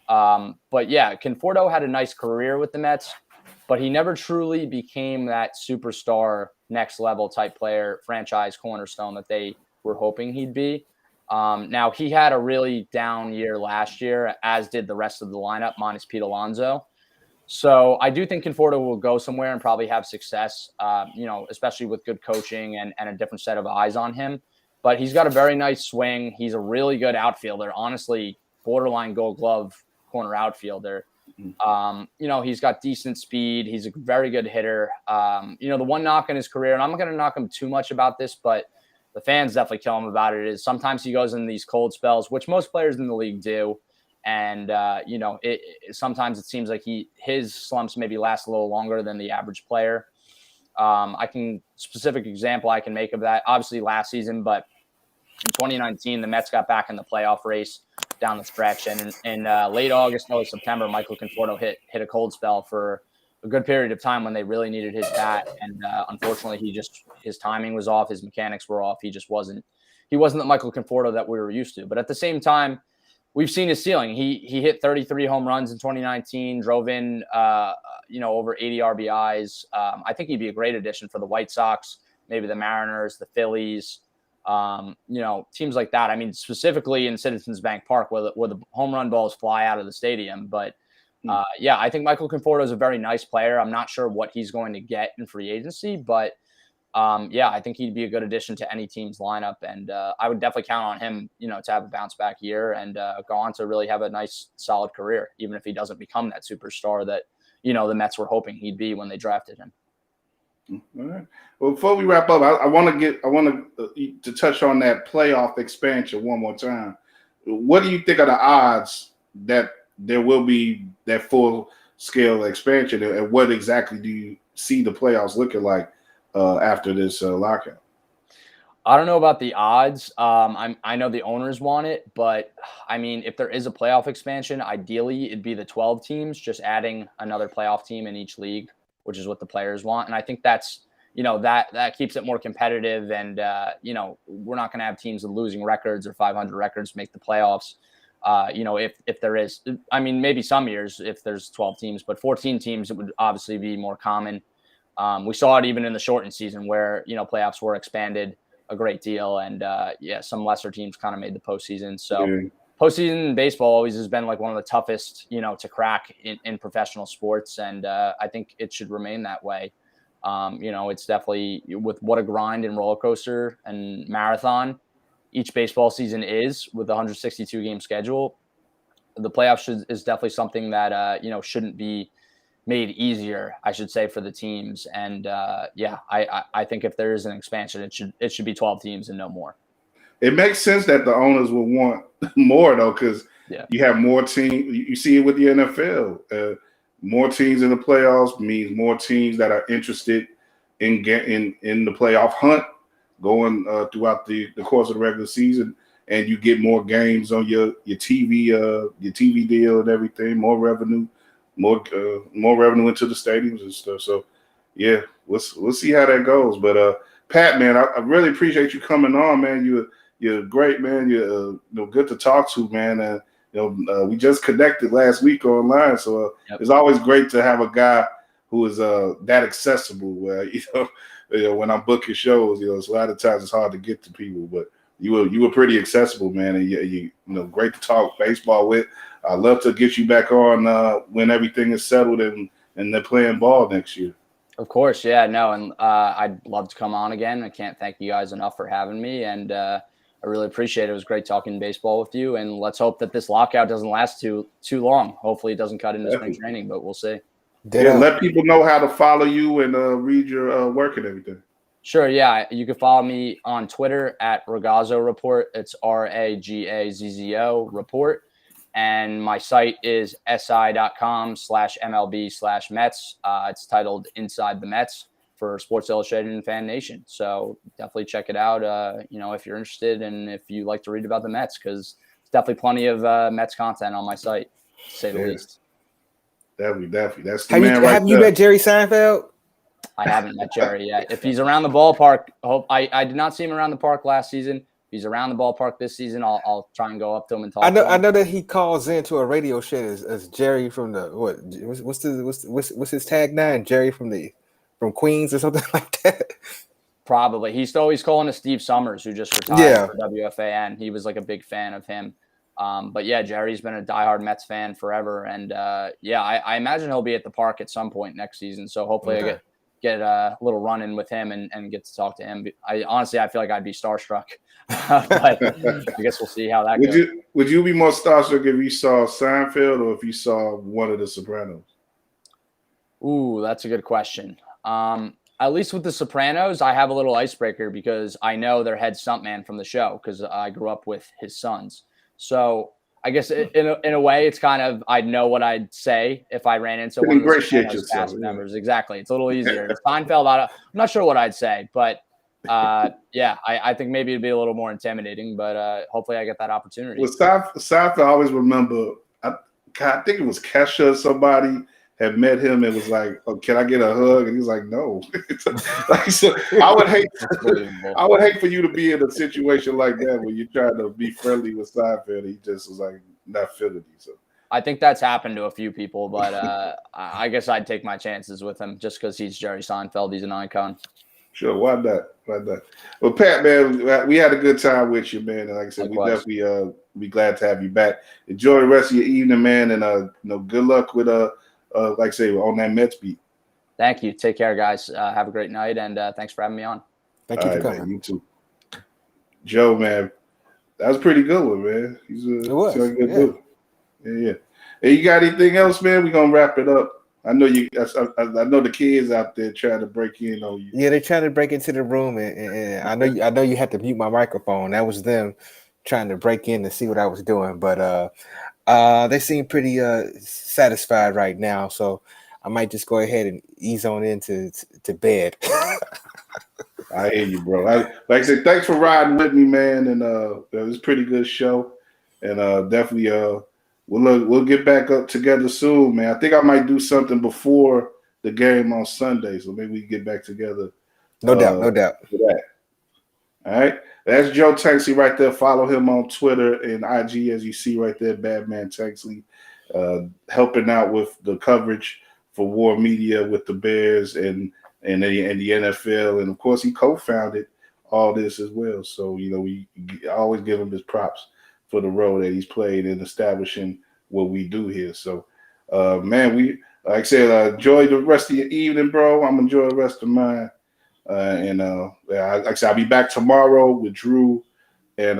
But yeah, Conforto had a nice career with the Mets, but he never truly became that superstar, next level type player, franchise cornerstone that they were hoping he'd be. Now, he had a really down year last year, as did the rest of the lineup, minus Pete Alonso. So I do think Conforto will go somewhere and probably have success, especially with good coaching and a different set of eyes on him. But he's got a very nice swing. He's a really good outfielder, honestly, borderline Gold Glove corner outfielder. He's got decent speed. He's a very good hitter. The one knock in his career, and I'm not going to knock him too much about this, but the fans definitely kill him about it, is sometimes he goes in these cold spells, which most players in the league do. And, sometimes it seems like his slumps maybe last a little longer than the average player. Specific example I can make of that, obviously last season, but in 2019, the Mets got back in the playoff race down the stretch. And in late August, early September, Michael Conforto hit a cold spell for a good period of time when they really needed his bat. And unfortunately, his timing was off. His mechanics were off. He wasn't the Michael Conforto that we were used to. But at the same time, we've seen his ceiling. He hit 33 home runs in 2019, drove in, over 80 RBIs. I think he'd be a great addition for the White Sox, maybe the Mariners, the Phillies, teams like that. I mean, specifically in Citizens Bank Park where the home run balls fly out of the stadium. But I think Michael Conforto is a very nice player. I'm not sure what he's going to get in free agency, but I think he'd be a good addition to any team's lineup. And I would definitely count on him, to have a bounce back year and go on to really have a nice, solid career, even if he doesn't become that superstar that, the Mets were hoping he'd be when they drafted him. All right. Well, before we wrap up, I want to touch on that playoff expansion one more time. What do you think are the odds that there will be that full scale expansion, and what exactly do you see the playoffs looking like after this lockout? I don't know about the odds. I know the owners want it, but I mean, if there is a playoff expansion, ideally it'd be the 12 teams, just adding another playoff team in each league, which is what the players want. And I think that's, that keeps it more competitive. And, we're not going to have teams with losing records or 500 records make the playoffs. If there is, I mean, maybe some years if there's 12 teams, but 14 teams, it would obviously be more common. We saw it even in the shortened season where, playoffs were expanded a great deal. And some lesser teams kind of made the postseason. So postseason in baseball always has been like one of the toughest, to crack in professional sports. And I think it should remain that way. It's definitely with what a grind and roller coaster and marathon each baseball season is with the 162 game schedule. The playoffs is definitely something that, shouldn't be made easier, I should say, for the teams. And I think if there is an expansion, it should be 12 teams and no more. It makes sense that the owners will want more though, because you have more teams. You see it with the NFL. More teams in the playoffs means more teams that are interested in the playoff hunt going throughout the course of the regular season, and you get more games on your TV deal and everything, more revenue. More revenue into the stadiums and stuff. So, we'll see how that goes. But Pat, man, I really appreciate you coming on, man. You're great, man. You're good to talk to, man. And we just connected last week online, so it's always great to have a guy who is that accessible. When I'm booking shows, so a lot of times it's hard to get to people, but you were pretty accessible, man, and you great to talk baseball with. I'd love to get you back on when everything is settled and they're playing ball next year. Of course, and I'd love to come on again. I can't thank you guys enough for having me, and I really appreciate it. It was great talking baseball with you, and let's hope that this lockout doesn't last too long. Hopefully, it doesn't cut into spring training, but we'll see. Let people know how to follow you and read your work and everything. Sure, you can follow me on Twitter at Ragazzo Report. It's RAGAZZO Report. And my site is si.com/MLB/Mets. It's titled Inside the Mets for Sports Illustrated and Fan Nation. So definitely check it out, if you're interested and if you like to read about the Mets, because there's definitely plenty of Mets content on my site, to say the least. Definitely. That's the man right there. Have you met Jerry Seinfeld? I haven't met Jerry yet. If he's around the ballpark, I did not see him around the park last season. If he's around the ballpark this season, I'll try and go up to him and talk. I know that he calls into a radio show as Jerry from the what's his tagline? Jerry from Queens or something like that. Probably. He's always calling to Steve Summers, who just retired for WFAN. He was like a big fan of him. But yeah, Jerry's been a diehard Mets fan forever. And I imagine he'll be at the park at some point next season. So hopefully I get a little run in with him and get to talk to him. I feel like I'd be starstruck. But I guess we'll see how that goes. Would you be more starstruck if you saw Seinfeld or if you saw one of the Sopranos? Ooh, that's a good question. At least with the Sopranos, I have a little icebreaker because I know their head stuntman from the show because I grew up with his sons. So I guess in a way, it's kind of I'd know what I'd say if I ran into one of the Sopranos cast members. Exactly, it's a little easier. Seinfeld, I'm not sure what I'd say, but I think maybe it'd be a little more intimidating. But hopefully, I get that opportunity. Well, Seinfeld, I always remember. I think it was Kesha or somebody had met him and was like, "Oh, can I get a hug?" And he's like, "No." Like, so I would hate for you to be in a situation like that where you're trying to be friendly with Seinfeld. He just was like not feeling you. So I think that's happened to a few people, but I guess I'd take my chances with him just because he's Jerry Seinfeld. He's an icon. Sure, why not? Well, Pat, man, we had a good time with you, man. And like I said, Likewise. We definitely be glad to have you back. Enjoy the rest of your evening, man, and good luck with like I say, on that Mets beat. Thank you. Take care, guys. Have a great night, and thanks for having me on. Thank you for coming. Man, you too. Joe, man, that was a pretty good one, man. He's a good dude. Yeah. Hey, you got anything else, man? We're gonna wrap it up. I know I know the kids out there trying to break in on you. Yeah, they're trying to break into the room, and I know you had to mute my microphone. That was them trying to break in to see what I was doing, but they seem pretty satisfied right now, so I might just go ahead and ease on into bed. I hear you, bro. Like I said, thanks for riding with me, man, and it was a pretty good show, and definitely we'll get back up together soon, man. I think I might do something before the game on Sunday, so maybe we can get back together. No doubt. For that. All right. That's Joe Tanksley right there. Follow him on Twitter and IG, as you see right there, Badman Tanksley, helping out with the coverage for WARR Media with the Bears and the NFL. And, of course, he co-founded all this as well. So, we always give him his props for the role that he's played in establishing what we do here. So, man, we, like I said, enjoy the rest of your evening, bro. I'm enjoying the rest of mine. Like I said, I'll be back tomorrow with Drew and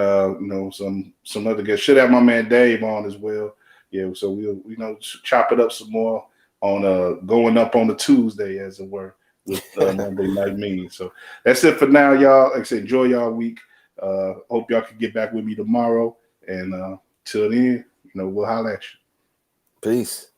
some other guests. Should have my man Dave on as well. Yeah, so we'll chop it up some more on going up on the Tuesday, as it were, with Monday Night Meeting. So that's it for now, y'all. Like I said, enjoy y'all week. Hope y'all can get back with me tomorrow. And till then, we'll holler at you. Peace.